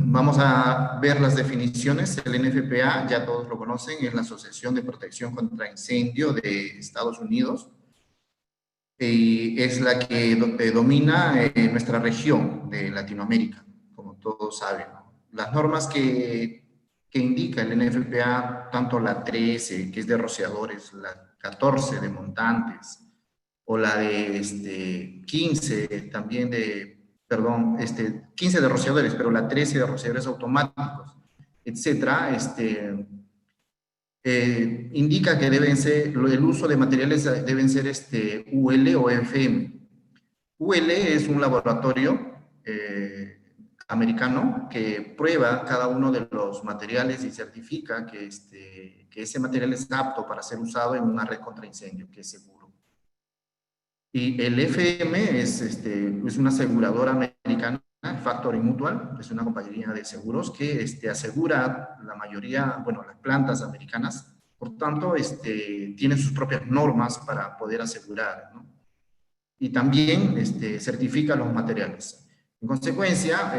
Vamos a ver las definiciones. El NFPA, ya todos lo conocen, es la Asociación de Protección contra Incendio de Estados Unidos. Y es la que domina nuestra región de Latinoamérica, como todos saben, ¿no? Las normas que indica el NFPA, tanto la 13, que es de rociadores, la 14 de montantes, o la de 15 también perdón, 15 de rociadores, pero la 13 de rociadores automáticos, etcétera, indica que el uso de materiales deben ser UL o FM. UL es un laboratorio americano que prueba cada uno de los materiales y certifica que ese material es apto para ser usado en una red contra incendio, que es seguro. Y el FM es una aseguradora americana, Factory Mutual, es una compañía de seguros que asegura la mayoría, bueno, las plantas americanas, por tanto, tienen sus propias normas para poder asegurar, ¿no? Y también certifica los materiales. En consecuencia,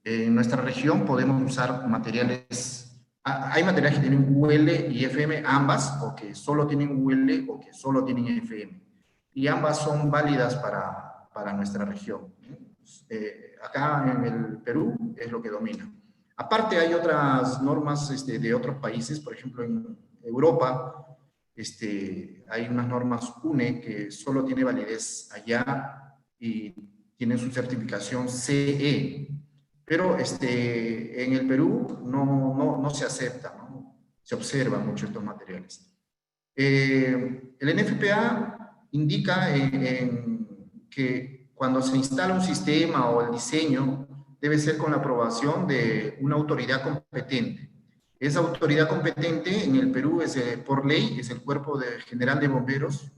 en nuestra región podemos usar materiales, hay materiales que tienen UL y FM, ambas, o que solo tienen UL o que solo tienen FM. Y ambas son válidas para nuestra región. Acá en el Perú es lo que domina. Aparte hay otras normas de otros países, por ejemplo en Europa, hay unas normas UNE que solo tiene validez allá y tienen su certificación CE, pero en el Perú no se acepta, ¿no? Se observan mucho estos materiales. El NFPA indica que cuando se instala un sistema o el diseño debe ser con la aprobación de una autoridad competente. Esa autoridad competente en el Perú es por ley, es el Cuerpo General de Bomberos,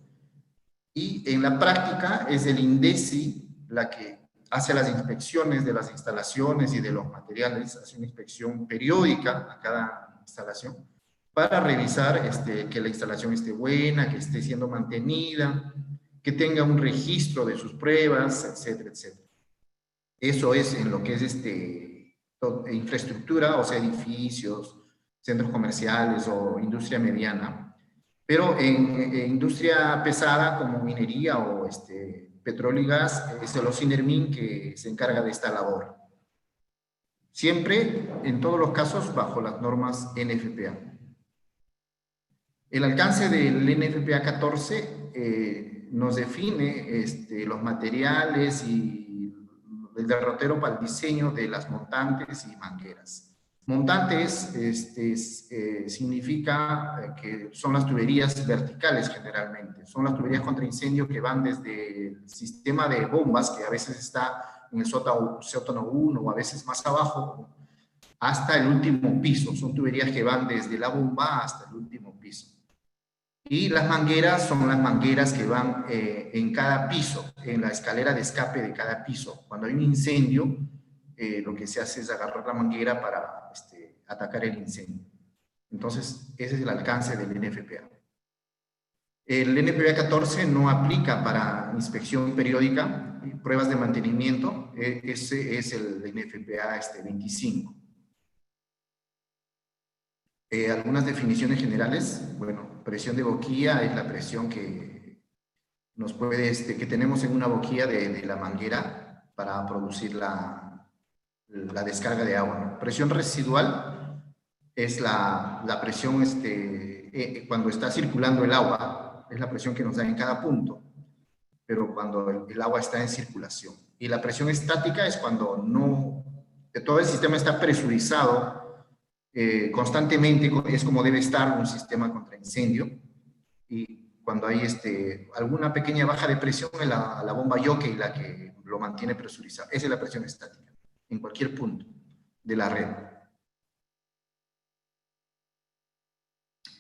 y en la práctica es el INDECI la que hace las inspecciones de las instalaciones y de los materiales, hace una inspección periódica a cada instalación para revisar que la instalación esté buena, que esté siendo mantenida, que tenga un registro de sus pruebas, etcétera, etcétera. Eso es en lo que es infraestructura, o sea, edificios, centros comerciales o industria mediana. Pero en industria pesada como minería o petróleo y gas, es el OSINERMIN que se encarga de esta labor. Siempre, en todos los casos, bajo las normas NFPA. El alcance del NFPA 14 nos define los materiales y el derrotero para el diseño de las montantes y mangueras. Montantes significa que son las tuberías verticales generalmente, son las tuberías contra incendio que van desde el sistema de bombas, que a veces está en el sótano 1 o a veces más abajo, hasta el último piso. Son tuberías que van desde la bomba hasta el último piso. Y las mangueras son las mangueras que van en cada piso, en la escalera de escape de cada piso. Cuando hay un incendio, lo que se hace es agarrar la manguera para atacar el incendio. Entonces, ese es el alcance del NFPA. El NFPA 14 no aplica para inspección periódica y pruebas de mantenimiento. Ese es el NFPA 25. Algunas definiciones generales. Bueno, presión de boquilla es la presión que nos puede, que tenemos en una boquilla de la manguera para producir la descarga de agua, ¿no? Presión residual es la presión cuando está circulando el agua, es la presión que nos da en cada punto, pero cuando el agua está en circulación. Y la presión estática es cuando todo el sistema está presurizado constantemente, es como debe estar un sistema contra incendio, y cuando hay alguna pequeña baja de presión en la bomba jockey la que lo mantiene presurizado. Esa es la presión estática, en cualquier punto de la red.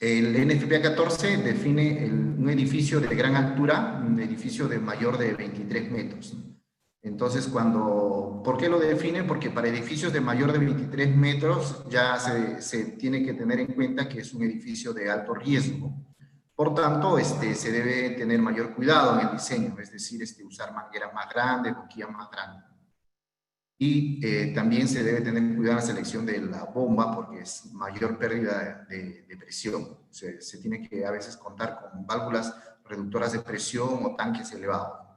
El NFPA 14 define un edificio de gran altura, un edificio de mayor de 23 metros. Entonces, ¿por qué lo define? Porque para edificios de mayor de 23 metros ya se tiene que tener en cuenta que es un edificio de alto riesgo. Por tanto, se debe tener mayor cuidado en el diseño, es decir, usar mangueras más grandes, boquillas más grandes. Y también se debe tener cuidado en la selección de la bomba porque es mayor pérdida de presión. Se tiene que a veces contar con válvulas reductoras de presión o tanques elevados.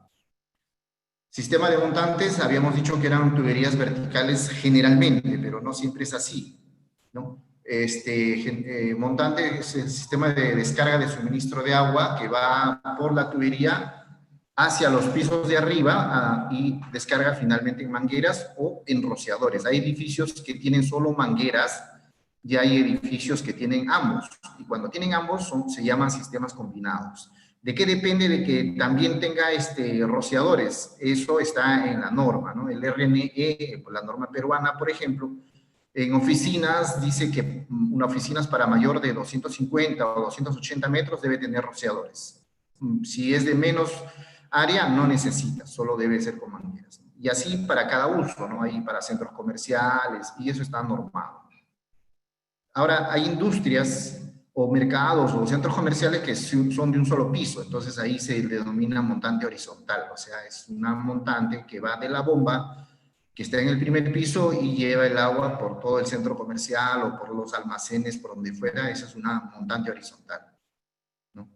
Sistema de montantes, habíamos dicho que eran tuberías verticales generalmente, pero no siempre es así, ¿no? Montante es el sistema de descarga de suministro de agua que va por la tubería hacia los pisos de arriba y descarga finalmente en mangueras o en rociadores. Hay edificios que tienen solo mangueras y hay edificios que tienen ambos. Y cuando tienen ambos se llaman sistemas combinados. ¿De qué depende de que también tenga rociadores? Eso está en la norma, ¿no? El RNE, la norma peruana, por ejemplo, en oficinas dice que oficinas para mayor de 250 o 280 metros debe tener rociadores. Si es de menos área, no necesita, solo debe ser con mangueras. Y así para cada uso, ¿no? Hay para centros comerciales y eso está normado. Ahora, hay industrias o mercados o centros comerciales que son de un solo piso, entonces ahí se denomina montante horizontal, o sea, es una montante que va de la bomba que está en el primer piso y lleva el agua por todo el centro comercial o por los almacenes, por donde fuera, esa es una montante horizontal, ¿no?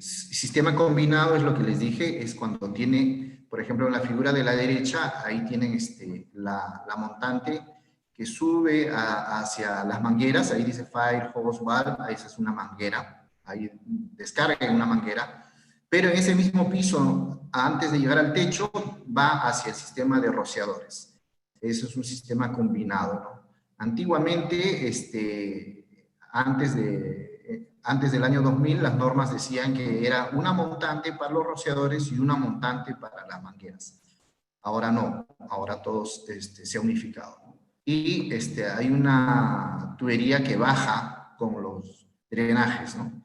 Sistema combinado es lo que les dije, es cuando tiene, por ejemplo, en la figura de la derecha, ahí tienen la montante que sube hacia las mangueras, ahí dice Fire Hose Valve, esa es una manguera, ahí descarga en una manguera, pero en ese mismo piso, antes de llegar al techo, va hacia el sistema de rociadores. Eso es un sistema combinado, ¿no? Antiguamente, antes del año 2000, las normas decían que era una montante para los rociadores y una montante para las mangueras. Ahora no, ahora todos se ha unificado. Y hay una tubería que baja con los drenajes, ¿no?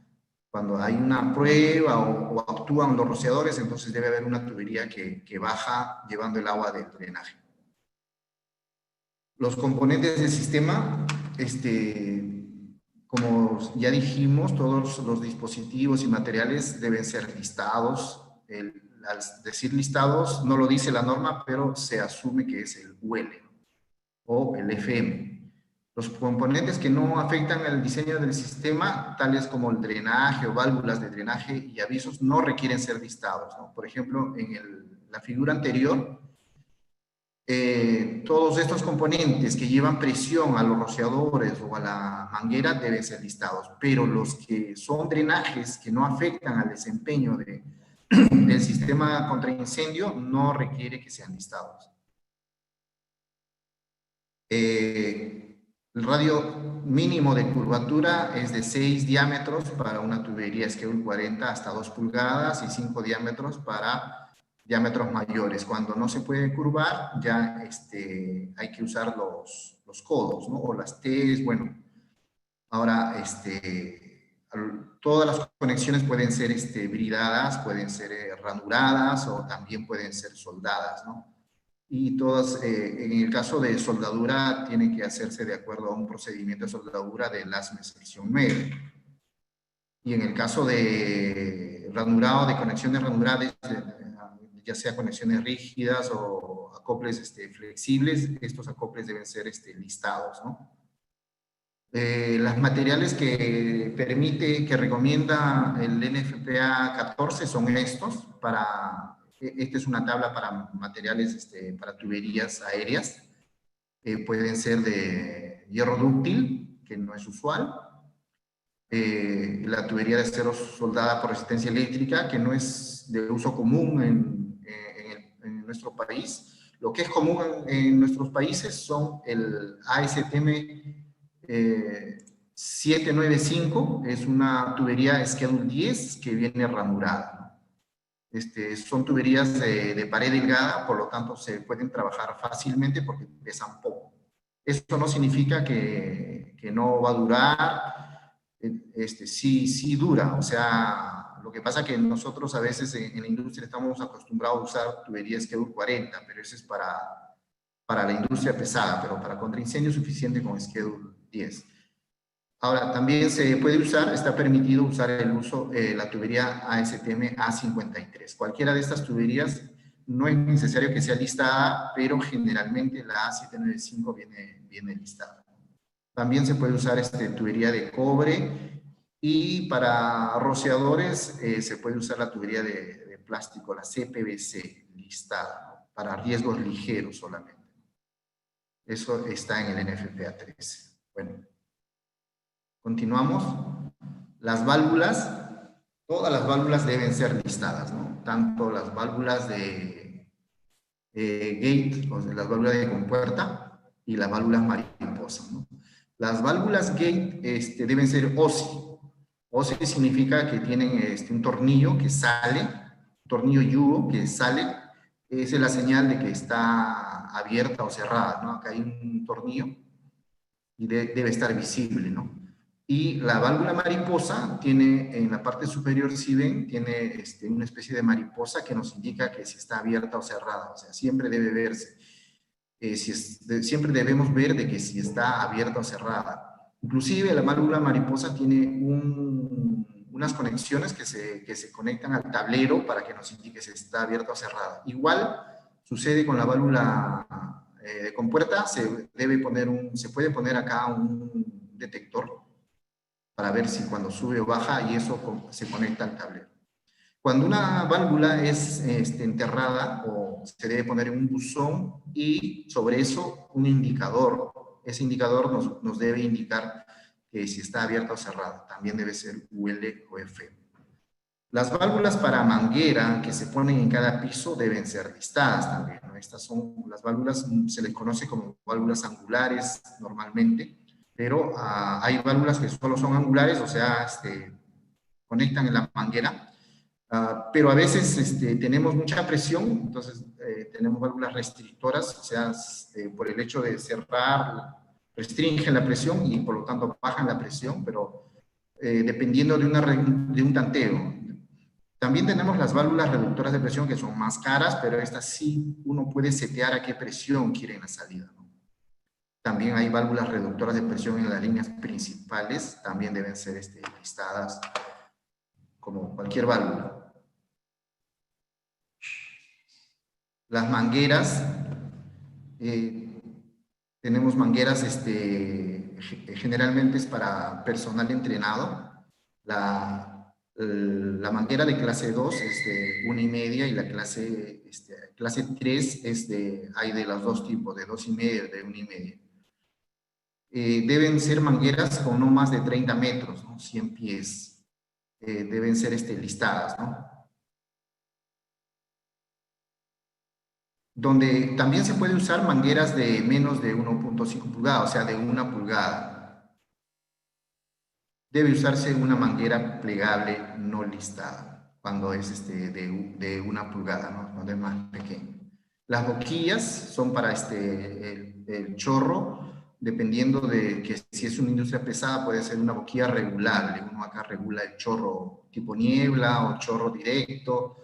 Cuando hay una prueba o actúan los rociadores, entonces debe haber una tubería que baja llevando el agua del drenaje. Los componentes del sistema, como ya dijimos, todos los dispositivos y materiales deben ser listados. Al decir listados, no lo dice la norma, pero se asume que es el UL o el FM. Los componentes que no afectan al diseño del sistema, tales como el drenaje o válvulas de drenaje y avisos, no requieren ser listados, ¿no? Por ejemplo, en la figura anterior, todos estos componentes que llevan presión a los rociadores o a la manguera deben ser listados, pero los que son drenajes que no afectan al desempeño del sistema contra incendio no requiere que sean listados. El radio mínimo de curvatura es de 6 diámetros para una tubería Schedule 40 hasta 2 pulgadas y 5 diámetros para diámetros mayores. Cuando no se puede curvar, ya hay que usar los codos, ¿no? O las T's, bueno. Ahora, todas las conexiones pueden ser bridadas, pueden ser ranuradas o también pueden ser soldadas, ¿no? Y todas, en el caso de soldadura, tienen que hacerse de acuerdo a un procedimiento de soldadura del ASME sección 9. Y en el caso de ranurado, de conexiones ranuradas, ya sea conexiones rígidas o acoples flexibles, estos acoples deben ser listados, ¿no? Los materiales que recomienda el NFPA 14 son estos. Esta es una tabla para materiales, para tuberías aéreas. Pueden ser de hierro dúctil, que no es usual. La tubería de acero soldada por resistencia eléctrica, que no es de uso común en nuestro país. Lo que es común en nuestros países son el ASTM 795, es una tubería Schedule 10 que viene ranurada, ¿no? Son tuberías de pared delgada, por lo tanto se pueden trabajar fácilmente porque pesan poco. Esto no significa que no va a durar, sí dura, o sea, lo que pasa es que nosotros a veces en la industria estamos acostumbrados a usar tuberías Schedule 40, pero eso es para la industria pesada, pero para contraincendio es suficiente con Schedule 10. Ahora, también se puede usar, está permitido usar la tubería ASTM A53. Cualquiera de estas tuberías no es necesario que sea listada, pero generalmente la A795 viene listada. También se puede usar tubería de cobre, y para rociadores se puede usar la tubería de plástico, la CPVC listada, ¿no? Para riesgos ligeros solamente. Eso está en el NFPA 13. Bueno, continuamos. Las válvulas, todas las válvulas deben ser listadas, ¿no? Tanto las válvulas de gate, o sea, las válvulas de compuerta, y las válvulas mariposa, ¿no? Las válvulas gate deben ser OSI. OSI significa que tienen un tornillo que sale, un tornillo yugo que sale, esa es la señal de que está abierta o cerrada, ¿no? Acá hay un tornillo y debe estar visible, ¿no? Y la válvula mariposa tiene, en la parte superior, si ven, tiene una especie de mariposa que nos indica que si está abierta o cerrada, o sea, siempre debe verse. Siempre debemos ver de que si está abierta o cerrada. Inclusive la válvula mariposa tiene unas conexiones que se conectan al tablero para que nos indique si está abierta o cerrada. Igual sucede con la válvula de compuerta, se puede poner acá un detector para ver si cuando sube o baja, y eso se conecta al tablero. Cuando una válvula es enterrada, o se debe poner en un buzón, y sobre eso un indicador. Ese indicador nos debe indicar que si está abierta o cerrada. También debe ser UL o FM. Las válvulas para manguera que se ponen en cada piso deben ser listadas también, ¿no? Estas son las válvulas, se les conoce como válvulas angulares normalmente, pero hay válvulas que solo son angulares, o sea, conectan en la manguera. Pero a veces tenemos mucha presión, entonces tenemos válvulas restrictoras, o sea, por el hecho de cerrar, restringen la presión y por lo tanto bajan la presión, pero dependiendo de un tanteo. También tenemos las válvulas reductoras de presión, que son más caras, pero estas sí uno puede setear a qué presión quiere en la salida, ¿no? También hay válvulas reductoras de presión en las líneas principales, también deben ser listadas como cualquier válvula. Las mangueras, tenemos mangueras, generalmente es para personal entrenado. La manguera de clase 2 es de 1,5, y la clase 3 hay de los dos tipos, de 2,5 y de 1,5. Deben ser mangueras con no más de 30 metros, ¿no? 100 pies. Deben ser listadas, ¿no? Donde también se puede usar mangueras de menos de 1,5 pulgadas, o sea, de 1 pulgada. Debe usarse una manguera plegable no listada, cuando es de 1 pulgada, ¿no? Cuando es más pequeño. Las boquillas son para el chorro, dependiendo de que si es una industria pesada, puede ser una boquilla regulable. Uno acá regula el chorro tipo niebla o chorro directo,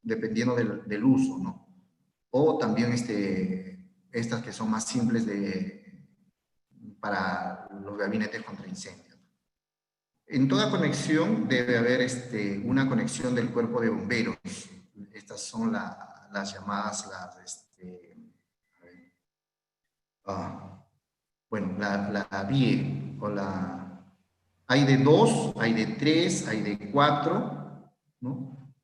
dependiendo del uso, ¿no? O también estas que son más simples para los gabinetes contra incendios. En toda conexión debe haber una conexión del cuerpo de bomberos. Estas son las llamadas, bueno, la VIE, hay de 2, hay de 3, hay de 4, ¿no?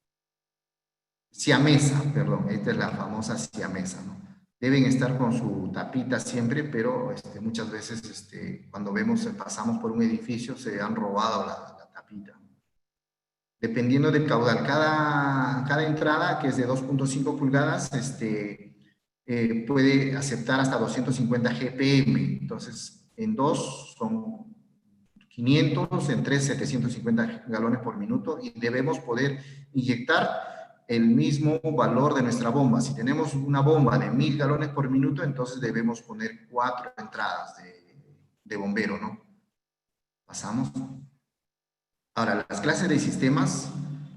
Siamesa, perdón, esta es la famosa siamesa, ¿no? Deben estar con su tapita siempre, pero muchas veces cuando pasamos por un edificio, se han robado la tapita. Dependiendo del caudal, cada entrada, que es de 2,5 pulgadas, puede aceptar hasta 250 GPM. Entonces, en 2 son 500, en 3 750 galones por minuto, y debemos poder inyectar el mismo valor de nuestra bomba. Si tenemos una bomba de 1000 galones por minuto, entonces debemos poner 4 entradas de bombero, ¿no? Pasamos. Ahora, las clases de sistemas,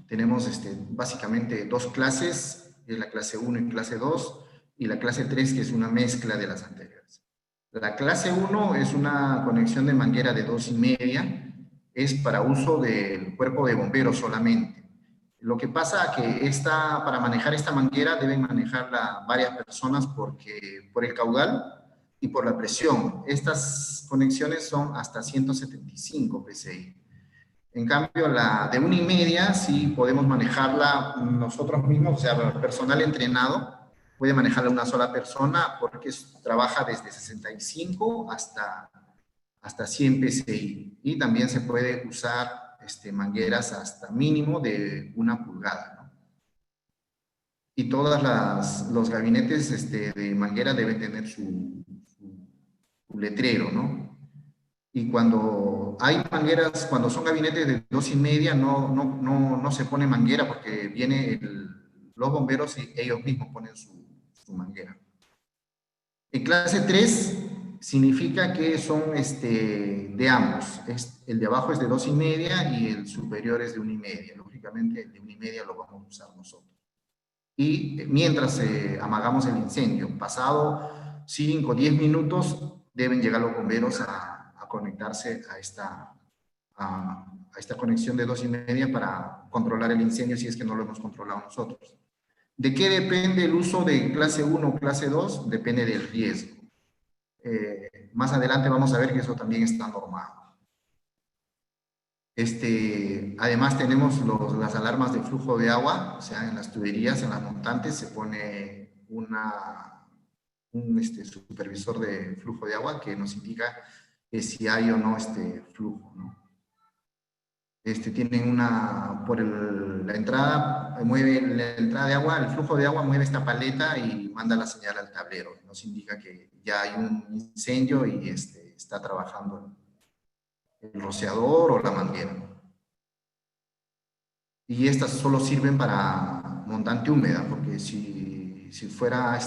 tenemos básicamente 2 clases, la clase 1 y clase 2, y la clase 3, que es una mezcla de las anteriores. La clase 1 es una conexión de manguera de 2,5, es para uso del cuerpo de bomberos solamente. Lo que pasa que para manejar esta manguera deben manejarla varias personas por el caudal y por la presión. Estas conexiones son hasta 175 psi. En cambio, la de 1,5 sí podemos manejarla nosotros mismos, o sea, el personal entrenado puede manejarla una sola persona porque trabaja desde 65 hasta 100 psi. Y también se puede usar mangueras hasta mínimo de 1 pulgada, ¿no? Y todos los gabinetes de manguera deben tener su letrero, ¿no? Y cuando hay mangueras, cuando son gabinetes de 2,5, no se pone manguera porque los bomberos y ellos mismos ponen su manguera. En clase 3 significa que son de ambos. El de abajo es de 2,5 y el superior es de 1,5. Lógicamente el de 1,5 lo vamos a usar nosotros. Y mientras amagamos el incendio, pasado 5 o 10 minutos, deben llegar los bomberos a conectarse a esta conexión de 2,5 para controlar el incendio si es que no lo hemos controlado nosotros. ¿De qué depende el uso de clase 1 o clase 2? Depende del riesgo. Más adelante vamos a ver que eso también está normado. Además tenemos las alarmas de flujo de agua, o sea, en las tuberías, en las montantes, se pone un supervisor de flujo de agua que nos indica que si hay o no flujo, ¿no? Tienen la entrada, mueve la entrada de agua, el flujo de agua mueve esta paleta y manda la señal al tablero. Nos indica que ya hay un incendio y está trabajando el rociador o la manguera. Y estas solo sirven para montante húmeda, porque si fuera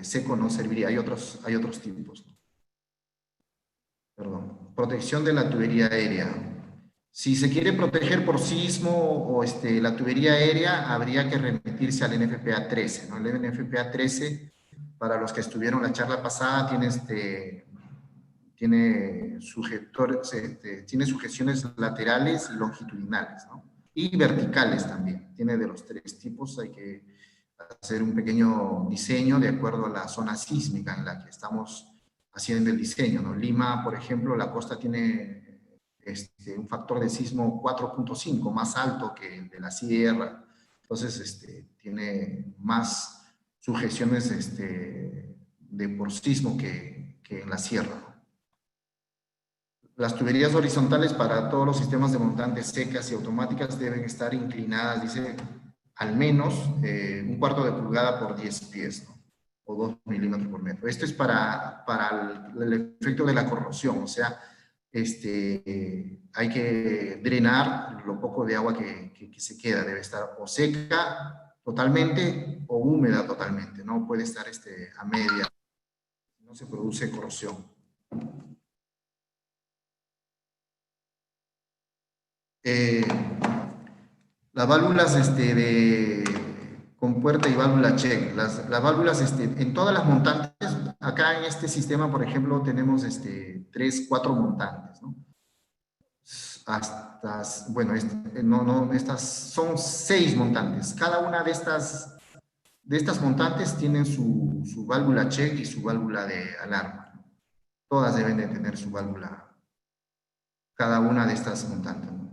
seco no serviría. Hay otros tipos, ¿no? Perdón. Protección de la tubería aérea. Si se quiere proteger por sismo o la tubería aérea, habría que remitirse al NFPA 13, ¿no? El NFPA 13, para los que estuvieron la charla pasada, tiene sujeciones laterales y longitudinales, ¿no? Y verticales también. Tiene de los 3 tipos. Hay que hacer un pequeño diseño de acuerdo a la zona sísmica en la que estamos haciendo el diseño, ¿no? Lima, por ejemplo, la costa tiene un factor de sismo 4.5, más alto que el de la sierra. Entonces, tiene más sujeciones por sismo que en la sierra, ¿no? Las tuberías horizontales para todos los sistemas de montantes secas y automáticas deben estar inclinadas, dice, al menos 1/4 de pulgada por 10 pies, ¿no? O 2 milímetros por metro. Esto es para el efecto de la corrosión, o sea, hay que drenar lo poco de agua que se queda. Debe estar o seca totalmente o húmeda totalmente. No puede estar a media. No se produce corrosión. Las válvulas de compuerta y válvula check. Las válvulas en todas las montantes, acá en este sistema, por ejemplo, tenemos 3, 4 montantes, ¿no? Bueno, estas son 6 montantes. Cada una de estas montantes tienen su válvula check y su válvula de alarma. Todas deben de tener su válvula, cada una de estas montantes, ¿no?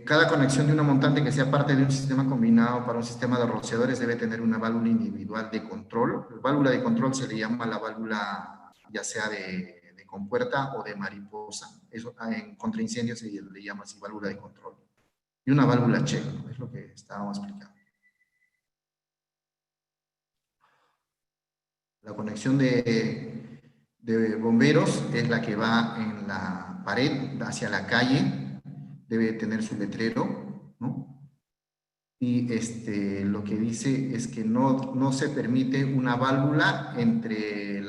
Cada conexión de una montante que sea parte de un sistema combinado para un sistema de rociadores debe tener una válvula individual de control. La válvula de control se le llama la válvula ya sea de compuerta o de mariposa. Eso en contraincendios se le llama así, válvula de control. Y una válvula check, ¿no? Es lo que estábamos explicando. La conexión de bomberos es la que va en la pared hacia la calle. Debe tener su letrero, ¿no? Y lo que dice es que no se permite una válvula entre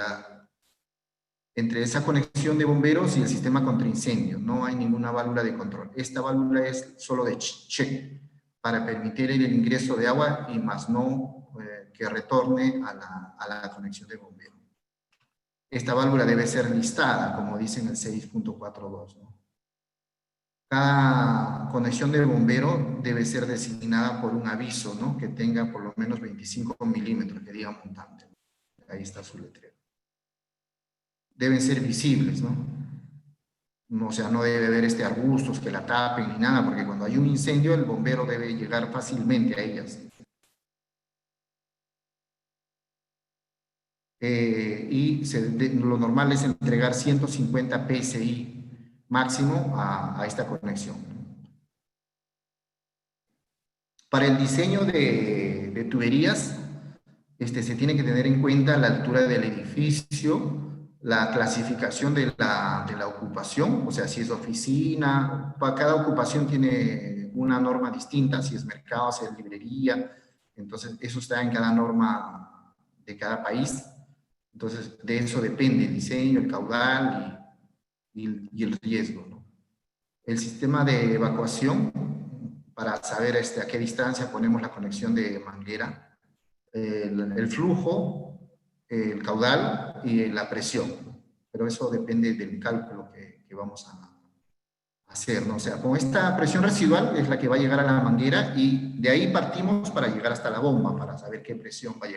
esa conexión de bomberos y el sistema contra incendio. No hay ninguna válvula de control. Esta válvula es solo de check para permitir el ingreso de agua y más no que retorne a la conexión de bombero. Esta válvula debe ser listada, como dice en el 6.42, ¿no? Cada conexión de bombero debe ser designada por un aviso, ¿no? Que tenga por lo menos 25 milímetros, que diga montante. Ahí está su letrero. Deben ser visibles, ¿no? O sea, no debe haber arbustos que la tapen ni nada, porque cuando hay un incendio el bombero debe llegar fácilmente a ellas. Lo normal es entregar 150 PSI máximo a esta conexión. Para el diseño de tuberías, se tiene que tener en cuenta la altura del edificio, la clasificación de la ocupación, o sea, si es oficina, para cada ocupación tiene una norma distinta, si es mercado, si es librería, entonces eso está en cada norma de cada país. Entonces, de eso depende el diseño, el caudal y el riesgo, ¿no? El sistema de evacuación, para saber a qué distancia ponemos la conexión de manguera, el flujo, el caudal y la presión. Pero eso depende del cálculo que vamos a hacer, ¿no? O sea, con esta presión residual es la que va a llegar a la manguera y de ahí partimos para llegar hasta la bomba, para saber qué presión va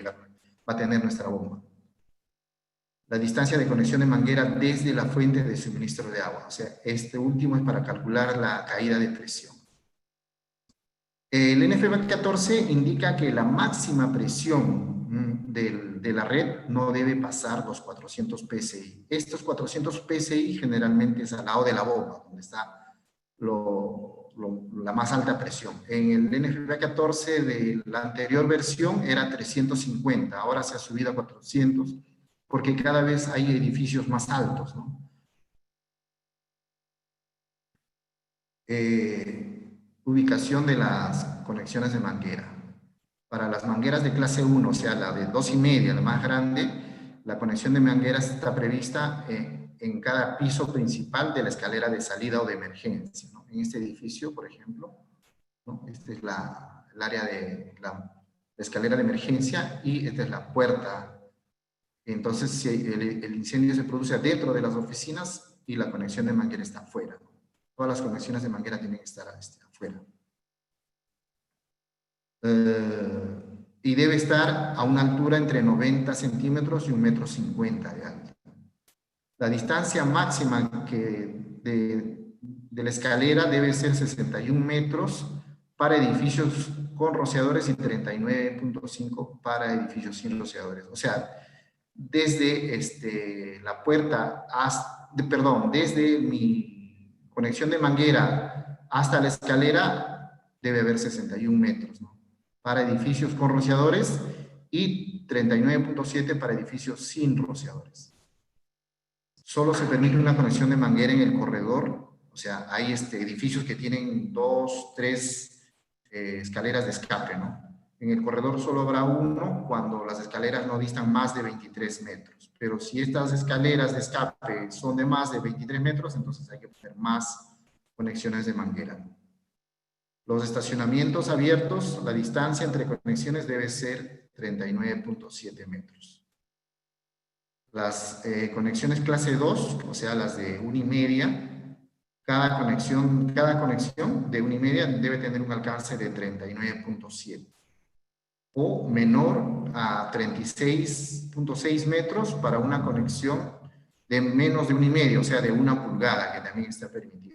a tener nuestra bomba. La distancia de conexión de manguera desde la fuente de suministro de agua. O sea, este último es para calcular la caída de presión. El NFPA 14 indica que la máxima presión de la red no debe pasar los 400 PSI. Estos 400 PSI generalmente es al lado de la bomba, donde está la más alta presión. En el NFPA 14 de la anterior versión era 350, ahora se ha subido a 400, porque cada vez hay edificios más altos, ¿no? Ubicación de las conexiones de manguera. Para las mangueras de clase 1, o sea, la de 2,5, la más grande, la conexión de mangueras está prevista en cada piso principal de la escalera de salida o de emergencia, ¿no? En este edificio, por ejemplo, ¿no? Esta es el área de la escalera de emergencia y esta es la puerta. Entonces, si el incendio se produce dentro de las oficinas y la conexión de manguera está afuera, ¿no? Todas las conexiones de manguera tienen que estar afuera. Y debe estar a una altura entre 90 centímetros y 1,50 m de alto. La distancia máxima de la escalera debe ser 61 metros para edificios con rociadores y 39,5 para edificios sin rociadores. O sea, desde la puerta, desde mi conexión de manguera hasta la escalera debe haber 61 metros, ¿no? Para edificios con rociadores y 39,7 para edificios sin rociadores. Solo se permite una conexión de manguera en el corredor, o sea, hay edificios que tienen 2, 3 escaleras de escape, ¿no? En el corredor solo habrá uno cuando las escaleras no distan más de 23 metros. Pero si estas escaleras de escape son de más de 23 metros, entonces hay que poner más conexiones de manguera. Los estacionamientos abiertos, la distancia entre conexiones debe ser 39,7 metros. Las conexiones clase 2, o sea, las de 1,5, cada conexión de 1,5 debe tener un alcance de 39,7 o menor a 36,6 metros para una conexión de menos de 1,5, o sea, de 1 pulgada, que también está permitido.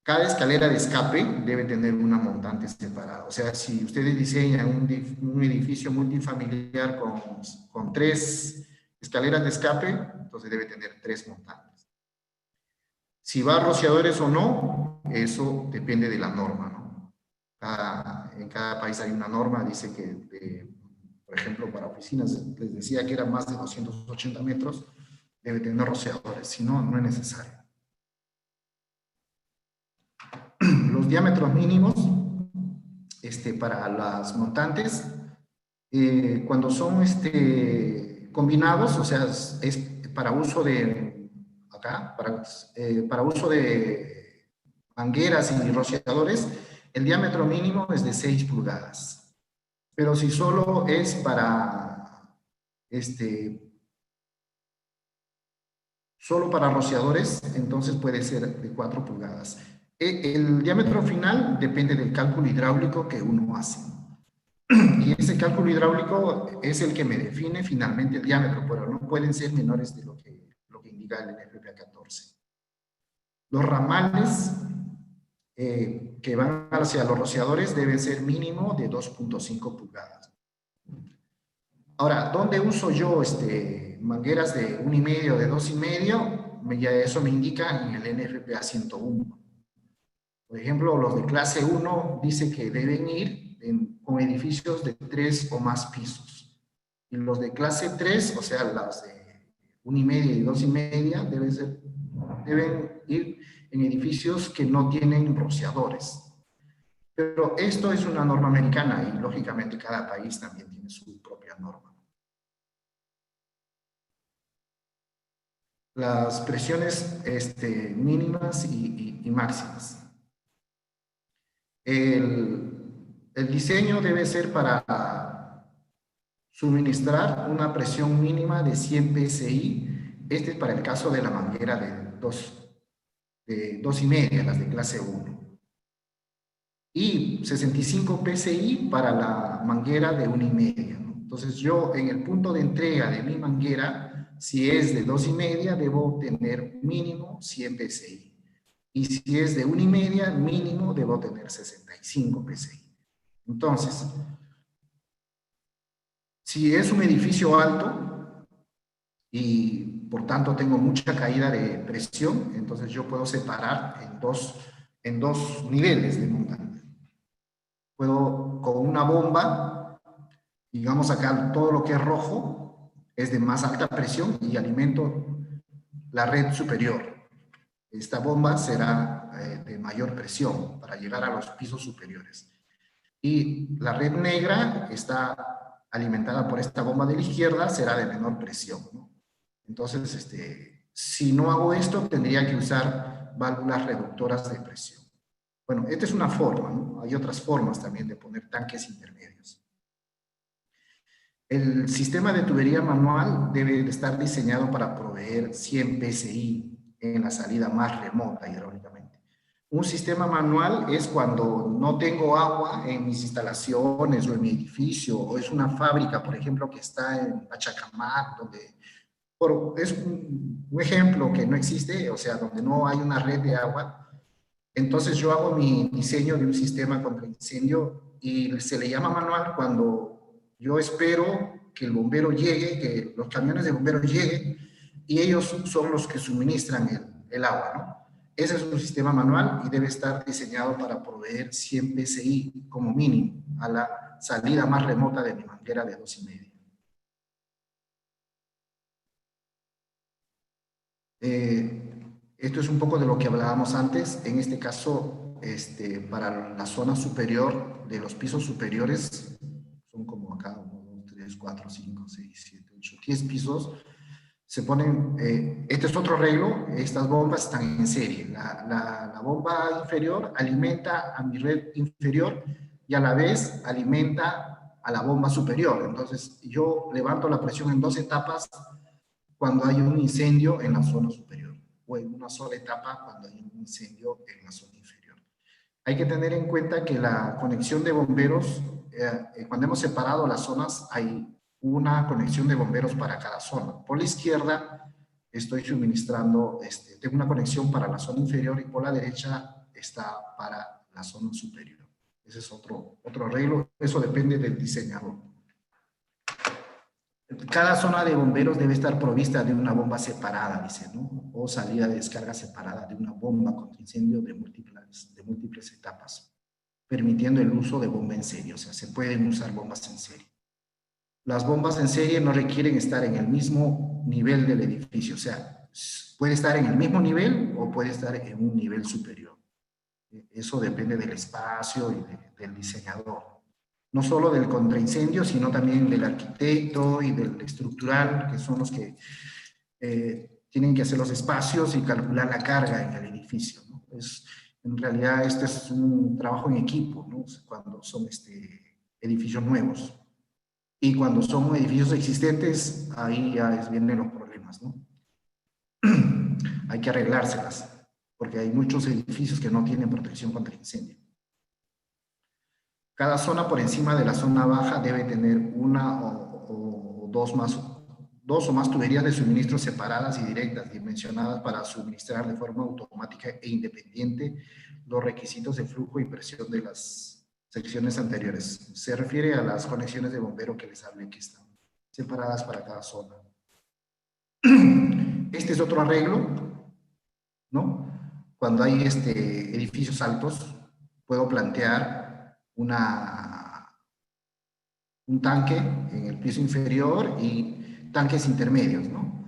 Cada escalera de escape debe tener una montante separada. O sea, si ustedes diseñan un edificio multifamiliar con 3 escaleras de escape, entonces debe tener 3 montantes. Si va a rociadores o no, eso depende de la norma, ¿no? En cada país hay una norma, dice que, por ejemplo, para oficinas, les decía que era más de 280 metros, debe tener rociadores, si no, no es necesario. Los diámetros mínimos para las montantes, cuando son combinados, o sea, es para uso de, para uso de mangueras y rociadores, el diámetro mínimo es de 6 pulgadas. Pero si solo es para Solo para rociadores, entonces puede ser de 4 pulgadas. El diámetro final depende del cálculo hidráulico que uno hace. Y ese cálculo hidráulico es el que me define finalmente el diámetro, pero no pueden ser menores de lo que indica el NFPA 14. Los ramales que van hacia los rociadores deben ser mínimo de 2.5 pulgadas. Ahora, ¿dónde uso yo mangueras de 1,5, de 2,5? Ya eso me indica en el NFPA 101. Por ejemplo, los de clase 1 dice que deben ir con edificios de 3 o más pisos. Y los de clase 3, o sea, las de 1,5 y 2,5, deben ir en edificios que no tienen rociadores. Pero esto es una norma americana y lógicamente cada país también tiene su propia norma. Las presiones mínimas y máximas. El diseño debe ser para suministrar una presión mínima de 100 psi. Este es para el caso de la manguera de 2,5, las de clase 1. Y 65 psi para la manguera de 1,5, ¿no? Entonces yo en el punto de entrega de mi manguera, si es de 2,5, debo tener mínimo 100 psi. Y si es de 1,5, mínimo debo tener 65 psi. Entonces, si es un edificio alto y por tanto tengo mucha caída de presión, entonces yo puedo separar en dos niveles de montaña. Puedo con una bomba, digamos acá todo lo que es rojo es de más alta presión y alimento la red superior. Esta bomba será de mayor presión para llegar a los pisos superiores. Y la red negra está alimentada por esta bomba de la izquierda, será de menor presión, ¿no? Entonces, si no hago esto, tendría que usar válvulas reductoras de presión. Bueno, esta es una forma, ¿no? Hay otras formas también de poner tanques intermedios. El sistema de tubería manual debe estar diseñado para proveer 100 psi en la salida más remota hidráulicamente. Un sistema manual es cuando no tengo agua en mis instalaciones o en mi edificio, o es una fábrica, por ejemplo, que está en Pachacamac, donde es un ejemplo que no existe, o sea, donde no hay una red de agua. Entonces yo hago mi diseño de un sistema contra incendio y se le llama manual cuando yo espero que el bombero llegue, que los camiones de bomberos lleguen y ellos son los que suministran el agua, ¿no? Ese es un sistema manual y debe estar diseñado para proveer 100 psi como mínimo a la salida más remota de mi manguera de 2,5. Esto es un poco de lo que hablábamos antes. En este caso, para la zona superior de los pisos superiores, son como acá, 1, 2, 3, 4, 5, 6, 7, 8, 10 pisos, se ponen, este es otro arreglo, estas bombas están en serie. La bomba inferior alimenta a mi red inferior y a la vez alimenta a la bomba superior. Entonces, yo levanto la presión en 2 etapas cuando hay un incendio en la zona superior, o en una sola etapa cuando hay un incendio en la zona inferior. Hay que tener en cuenta que la conexión de bomberos, cuando hemos separado las zonas, hay una conexión de bomberos para cada zona. Por la izquierda estoy suministrando, tengo una conexión para la zona inferior y por la derecha está para la zona superior. Ese es otro arreglo, eso depende del diseñador. Cada zona de bomberos debe estar provista de una bomba separada, dice, ¿no? O salida de descarga separada de una bomba contra incendio de múltiples etapas, permitiendo el uso de bomba en serie. O sea, se pueden usar bombas en serie. Las bombas en serie no requieren estar en el mismo nivel del edificio. O sea, puede estar en el mismo nivel o puede estar en un nivel superior. Eso depende del espacio y del diseñador. No solo del contraincendio, sino también del arquitecto y del estructural, que son los que tienen que hacer los espacios y calcular la carga en el edificio, ¿no? En realidad, este es un trabajo en equipo, ¿no? Cuando son edificios nuevos. Y cuando son edificios existentes, ahí ya vienen los problemas, ¿no? hay que arreglárselas, porque hay muchos edificios que no tienen protección contra incendio. Cada zona por encima de la zona baja debe tener una o dos o más tuberías de suministro separadas y directas, dimensionadas para suministrar de forma automática e independiente los requisitos de flujo y presión de las secciones anteriores. Se refiere a las conexiones de bombero que les hablé, que están separadas para cada zona. Este es otro arreglo, ¿no? Cuando hay edificios altos, puedo plantear un tanque en el piso inferior y tanques intermedios, ¿no?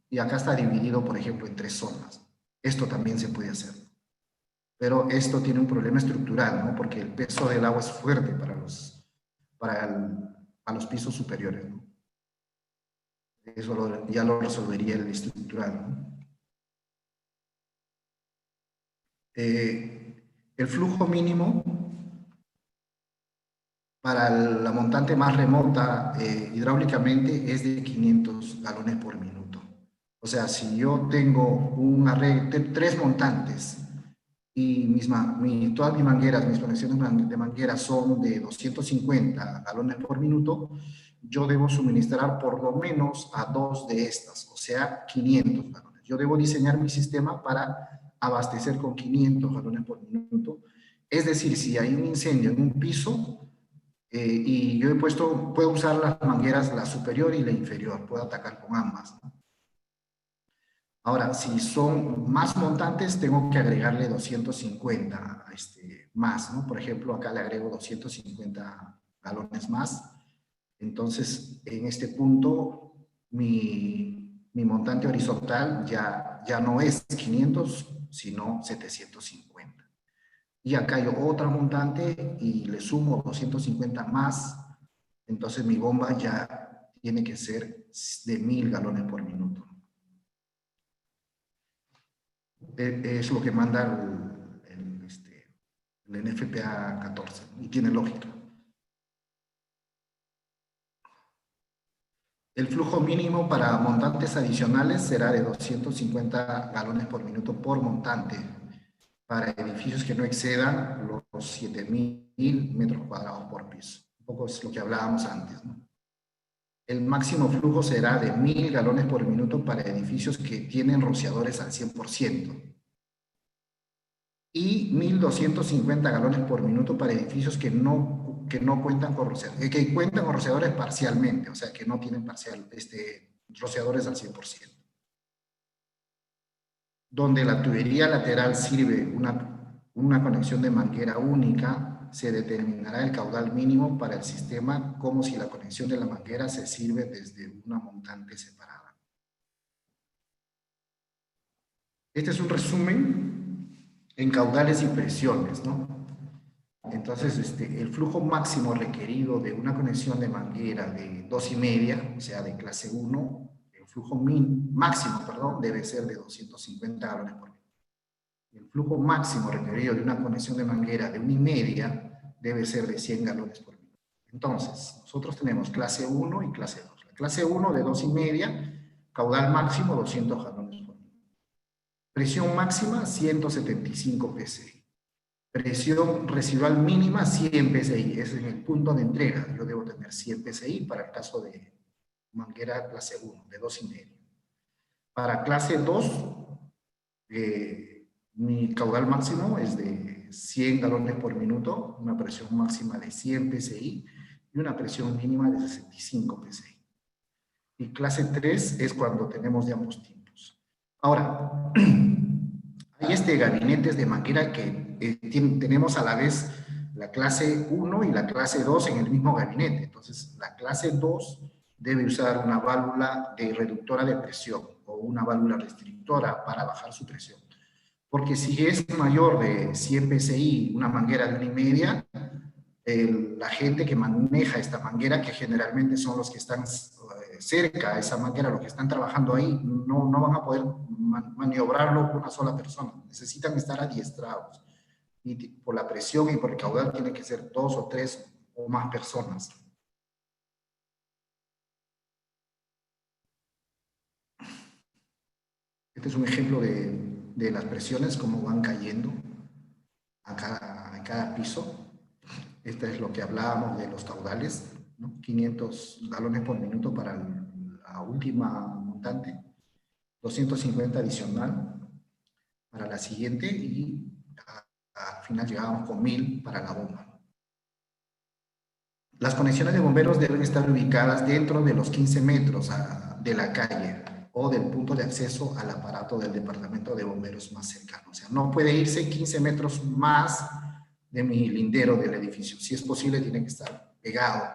Y acá está dividido, por ejemplo, en 3 zonas. Esto también se puede hacer. Pero esto tiene un problema estructural, ¿no? Porque el peso del agua es fuerte a los pisos superiores, ¿no? Eso ya lo resolvería el estructural, ¿no? El flujo mínimo para la montante más remota hidráulicamente es de 500 galones por minuto. O sea, si yo tengo un arreglo de 3 montantes y todas mis mangueras, mis conexiones de mangueras son de 250 galones por minuto, yo debo suministrar por lo menos a 2 de estas, o sea, 500 galones. Yo debo diseñar mi sistema para abastecer con 500 galones por minuto. Es decir, si hay un incendio en un piso, y yo puedo usar las mangueras, la superior y la inferior, puedo atacar con ambas, ¿no? Ahora, si son más montantes, tengo que agregarle 250 más, ¿no? Por ejemplo, acá le agrego 250 galones más. Entonces, en este punto, mi montante horizontal ya no es 500, sino 750. Y acá hay otra montante y le sumo 250 más, entonces mi bomba ya tiene que ser de 1000 galones por minuto. Es lo que manda el NFPA 14 y tiene lógica. El flujo mínimo para montantes adicionales será de 250 galones por minuto por montante para edificios que no excedan los 7000 metros cuadrados por piso. Un poco es lo que hablábamos antes, ¿no? El máximo flujo será de 1000 galones por minuto para edificios que tienen rociadores al 100%. Y 1250 galones por minuto para edificios que no cuentan con rociadores, que cuentan con rociadores parcialmente, o sea, que no tienen rociadores al 100%. Donde la tubería lateral sirve una conexión de manguera única, se determinará el caudal mínimo para el sistema como si la conexión de la manguera se sirve desde una montante separada. Este es un resumen en caudales y presiones, ¿no? Entonces, el flujo máximo requerido de una conexión de manguera de 2,5, o sea, de clase 1, el flujo máximo, debe ser de 250 galones por minuto. El flujo máximo requerido de una conexión de manguera de 1,5 debe ser de 100 galones por minuto. Entonces, nosotros tenemos clase 1 y clase 2. La clase 1 de 2,5, caudal máximo 200 galones por minuto. Presión máxima 175 psi. Presión residual mínima 100 psi. Ese es el punto de entrega. Yo debo tener 100 psi para el caso de manguera clase 1, de 2,5. Para clase 2, mi caudal máximo es de 100 galones por minuto, una presión máxima de 100 psi y una presión mínima de 65 psi. Y clase 3 es cuando tenemos de ambos tipos. Ahora, hay gabinetes de manguera que tenemos a la vez la clase 1 y la clase 2 en el mismo gabinete. Entonces, la clase 2 debe usar una válvula reductora de presión o una válvula restrictora para bajar su presión. Porque si es mayor de 100 psi, una manguera de 1,5, la gente que maneja esta manguera, que generalmente son los que están cerca a esa manguera, los que están trabajando ahí, no van a poder maniobrarlo una sola persona. Necesitan estar adiestrados. Y por la presión y por el caudal tienen que ser 2 o 3 o más personas. Este es un ejemplo de las presiones, cómo van cayendo en cada piso. Este es lo que hablábamos de los caudales, ¿no? 500 galones por minuto para la última montante, 250 adicional para la siguiente y al final llegábamos con 1000 para la bomba. Las conexiones de bomberos deben estar ubicadas dentro de los 15 metros de la calle o del punto de acceso al aparato del departamento de bomberos más cercano. O sea, no puede irse 15 metros más de mi lindero del edificio. Si es posible, tiene que estar pegado.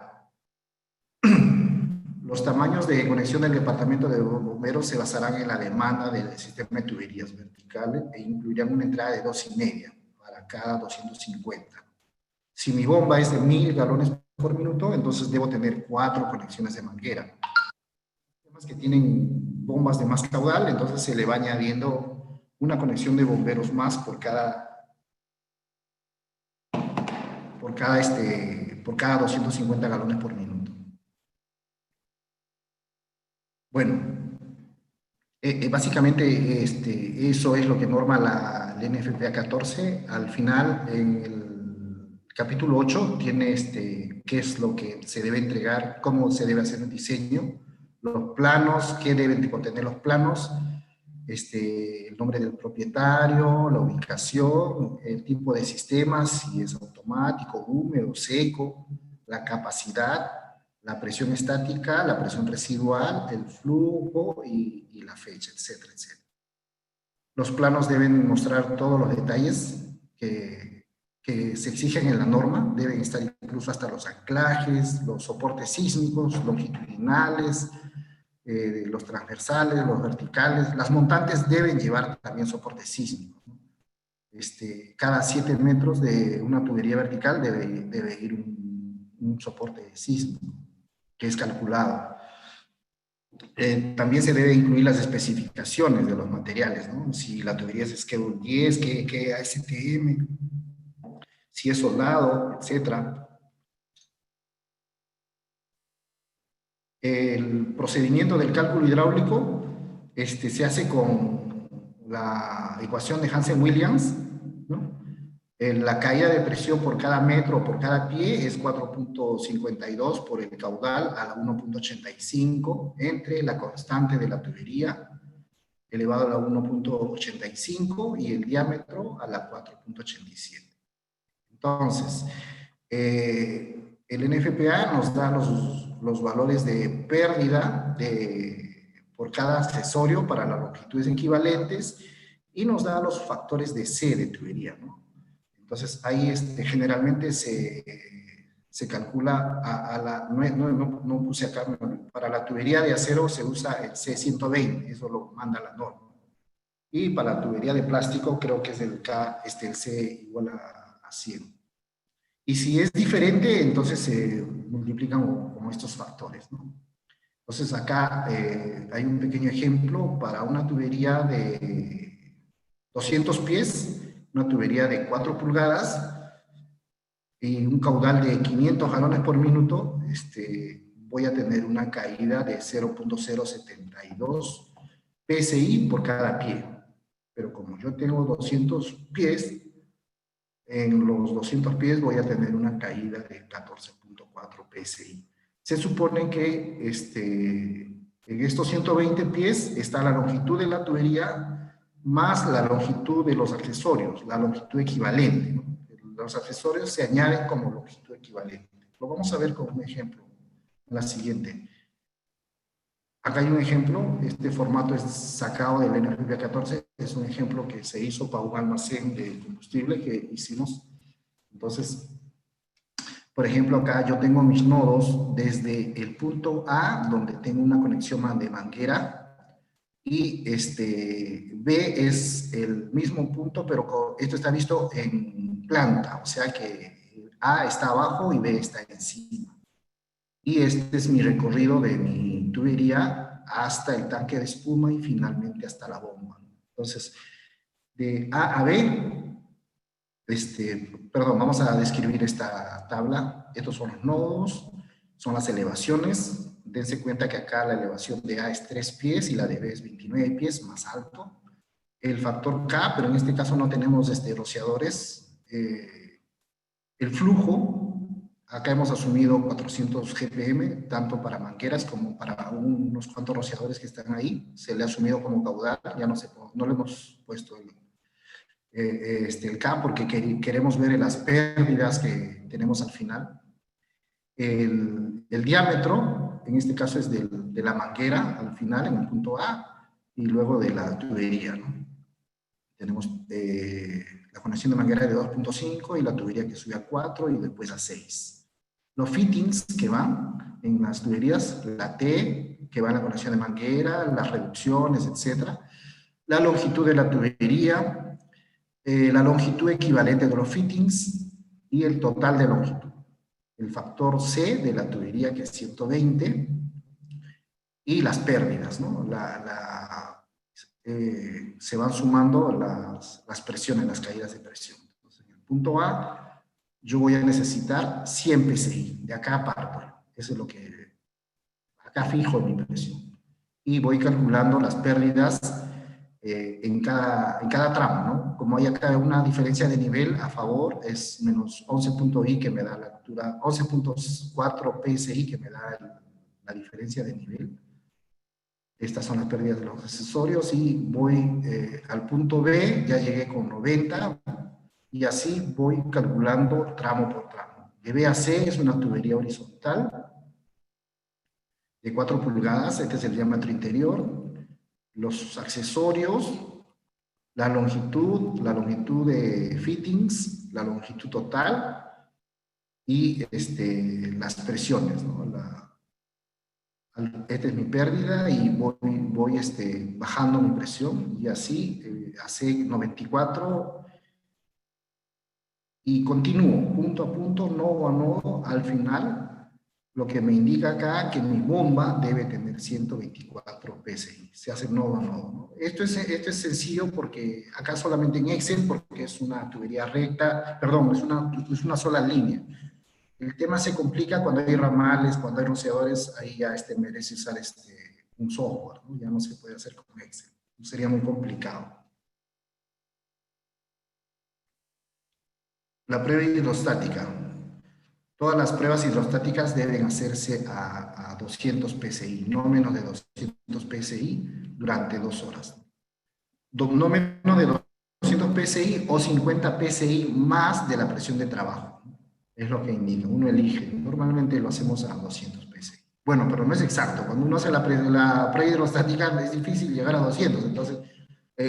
Los tamaños de conexión del departamento de bomberos se basarán en la demanda del sistema de tuberías verticales e incluirán una entrada de 2,5 para cada 250. Si mi bomba es de 1000 galones por minuto, entonces debo tener 4 conexiones de manguera. Los que tienen bombas de más caudal, entonces se le va añadiendo una conexión de bomberos más por cada 250 galones por minuto. Bueno, básicamente eso es lo que norma la NFPA 14. Al final, en el capítulo 8, tiene qué es lo que se debe entregar, cómo se debe hacer un diseño, los planos, qué deben de contener los planos, el nombre del propietario, la ubicación, el tipo de sistema, si es automático, húmedo, seco, la capacidad, la presión estática, la presión residual, el flujo y la fecha, etcétera, etcétera. Los planos deben mostrar todos los detalles que se exigen en la norma, deben estar incluso hasta los anclajes, los soportes sísmicos, longitudinales, los transversales, los verticales. Las montantes deben llevar también soporte sísmico. Cada 7 metros de una tubería vertical debe ir un soporte sísmico que es calculado. También se debe incluir las especificaciones de los materiales, ¿no? Si la tubería es Schedule 10, qué ASTM, si es soldado, etc. El procedimiento del cálculo hidráulico se hace con la ecuación de Hansen-Williams, ¿no? La caída de presión por cada metro o por cada pie es 4.52 por el caudal a la 1.85 entre la constante de la tubería elevado a la 1.85 y el diámetro a la 4.87. Entonces, el NFPA nos da los valores de pérdida por cada accesorio para las longitudes equivalentes y nos da los factores de C de tubería, ¿no? Entonces, ahí generalmente se calcula no puse acá, para la tubería de acero se usa el C120, eso lo manda la norma. Y para la tubería de plástico creo que es el C igual a 100. Y si es diferente, entonces se multiplican con estos factores, ¿no? Entonces acá hay un pequeño ejemplo para una tubería de 200 pies, una tubería de 4 pulgadas y un caudal de 500 galones por minuto, voy a tener una caída de 0.072 PSI por cada pie. Pero como yo tengo 200 pies, en los 200 pies voy a tener una caída de 14.4 PSI. Se supone que en estos 120 pies está la longitud de la tubería más la longitud de los accesorios, la longitud equivalente, ¿no? Los accesorios se añaden como longitud equivalente. Lo vamos a ver con un ejemplo en la siguiente. Acá hay un ejemplo, este formato es sacado del NFPA 14, es un ejemplo que se hizo para un almacén de combustible que hicimos. Entonces, por ejemplo, acá yo tengo mis nodos desde el punto A, donde tengo una conexión de manguera, y B es el mismo punto, pero esto está visto en planta, o sea que A está abajo y B está encima. Y este es mi recorrido de mi tubería hasta el tanque de espuma y finalmente hasta la bomba. Entonces, de A a B, vamos a describir esta tabla. Estos son los nodos, son las elevaciones, dense cuenta que acá la elevación de A es 3 pies y la de B es 29 pies, más alto. El factor K, pero en este caso no tenemos rociadores. El flujo, acá hemos asumido 400 GPM, tanto para mangueras como para unos cuantos rociadores que están ahí. Se le ha asumido como caudal, ya no le hemos puesto el K porque queremos ver las pérdidas que tenemos al final. El diámetro, en este caso es de la manguera al final, en el punto A, y luego de la tubería, ¿no? Tenemos la conexión de manguera de 2.5 y la tubería que sube a 4 y después a 6. Los fittings que van en las tuberías, la T, que va en la conexión de manguera, las reducciones, etc. La longitud de la tubería, la longitud equivalente de los fittings y el total de longitud. El factor C de la tubería, que es 120, y las pérdidas, ¿no? Se van sumando las presiones, las caídas de presión. Entonces, en el punto A, yo voy a necesitar 100 PSI, de acá parto. Eso es lo que, acá fijo mi presión. Y voy calculando las pérdidas en cada tramo, ¿no? Como hay acá una diferencia de nivel a favor, es menos 11.I que me da la altura, 11.4 PSI que me da la diferencia de nivel. Estas son las pérdidas de los accesorios y voy al punto B, ya llegué con 90 y así voy calculando tramo por tramo. De B a C es una tubería horizontal de 4 pulgadas, este es el diámetro interior, los accesorios, la longitud de fittings, la longitud total y las presiones, ¿no? Esta es mi pérdida y voy bajando mi presión y así hace 94 y continúo punto a punto, nodo a nodo, al final lo que me indica acá que mi bomba debe tener 124 PSI, se hace nodo a nodo, ¿no? Esto es sencillo porque acá solamente en Excel, porque es una tubería recta, perdón, es una sola línea. El tema se complica cuando hay ramales, cuando hay rociadores, ahí ya merece usar un software, ¿no? Ya no se puede hacer con Excel, sería muy complicado. La prueba hidrostática. Todas las pruebas hidrostáticas deben hacerse a 200 PSI, no menos de 200 PSI durante 2 horas. No menos de 200 PSI o 50 PSI más de la presión de trabajo. Es lo que indica, uno elige. Normalmente lo hacemos a 200 PSI. Bueno, pero no es exacto. Cuando uno hace la prueba hidrostática es difícil llegar a 200. Entonces,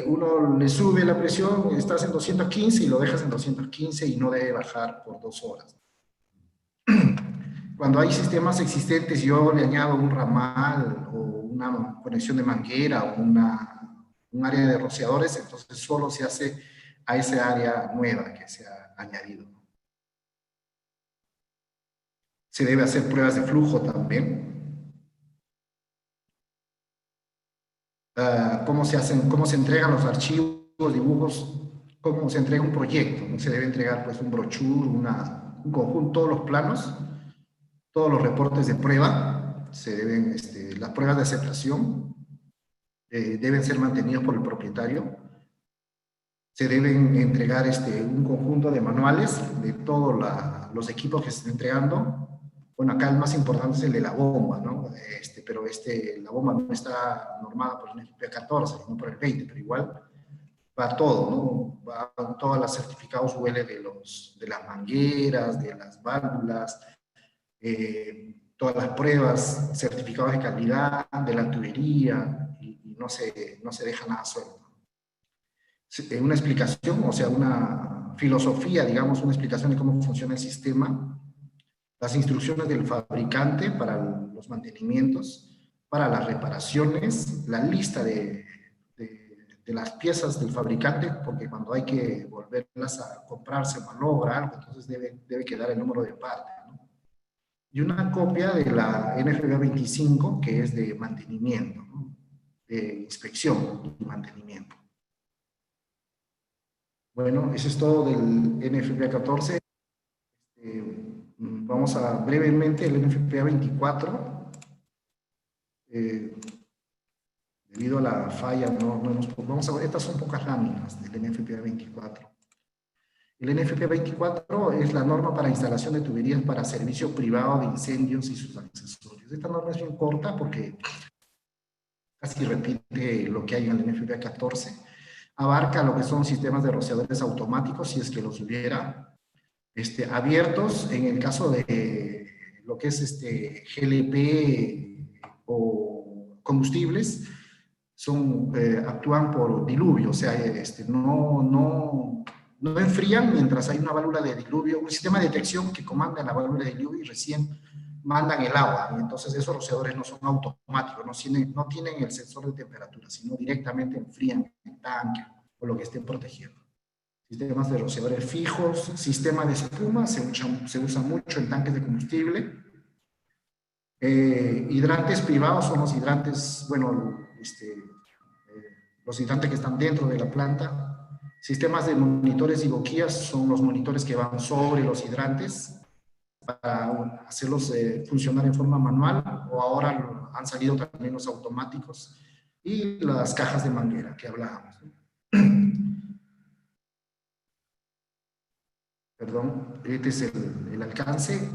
uno le sube la presión, estás en 215 y lo dejas en 215 y no debe bajar por 2 horas. Cuando hay sistemas existentes, yo le añado un ramal o una conexión de manguera o un área de rociadores, entonces solo se hace a esa área nueva que se ha añadido. Se debe hacer pruebas de flujo también. Cómo se entregan los archivos, dibujos, cómo se entrega un proyecto. ¿No? Se debe entregar pues un brochure, un conjunto, todos los planos, todos los reportes de prueba, las pruebas de aceptación deben ser mantenidos por el propietario. Se deben entregar un conjunto de manuales de todos los equipos que se están entregando. Bueno, acá el más importante es el de la bomba, ¿no? Pero la bomba no está normada por el NFPA 14, sino por el 20, pero igual va todo, ¿no? Va todos los certificados UL de las mangueras, de las válvulas, todas las pruebas, certificados de calidad, de la tubería, y no se deja nada suelto. Una explicación, o sea, una filosofía, digamos, una explicación de cómo funciona el sistema, las instrucciones del fabricante para los mantenimientos, para las reparaciones, la lista de las piezas del fabricante, porque cuando hay que volverlas a comprarse, malogra algo, entonces debe quedar el número de parte, ¿no? Y una copia de la NFPA 25, que es de mantenimiento, ¿no? De inspección y mantenimiento. Bueno, eso es todo del NFPA 14. Vamos a brevemente el NFPA 24. debido a la falla, vamos a ver, estas son pocas láminas del NFPA 24. El NFPA 24 es la norma para instalación de tuberías para servicio privado de incendios y sus accesorios. Esta norma es bien corta porque casi repite lo que hay en el NFPA 14. Abarca lo que son sistemas de rociadores automáticos, si es que los hubiera, abiertos en el caso de lo que es GLP o combustibles, actúan por diluvio, o sea, no enfrían mientras hay una válvula de diluvio, un sistema de detección que comanda la válvula de diluvio y recién mandan el agua, y entonces esos rociadores no son automáticos, no tienen el sensor de temperatura, sino directamente enfrían el tanque o lo que estén protegiendo. Sistemas de rociadores fijos, sistema de espuma, se usa mucho en tanques de combustible. Hidrantes privados son los hidrantes, bueno, los hidrantes que están dentro de la planta. Sistemas de monitores y boquillas son los monitores que van sobre los hidrantes para hacerlos funcionar en forma manual, o ahora han salido también los automáticos, y las cajas de manguera que hablábamos, ¿no? Perdón, este es el alcance.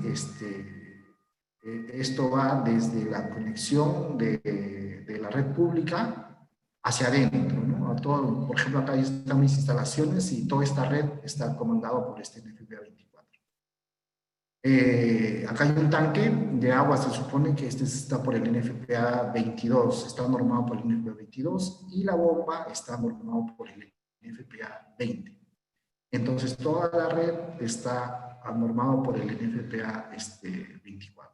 Esto va desde la conexión de la red pública hacia adentro, ¿no? Por ejemplo, acá están mis instalaciones y toda esta red está comandada por este NFPA 24. Acá hay un tanque de agua, se supone que está por el NFPA 22, está normado por el NFPA 22, y la bomba está normado por el NFPA 20. Entonces, toda la red está normada por el NFPA 24.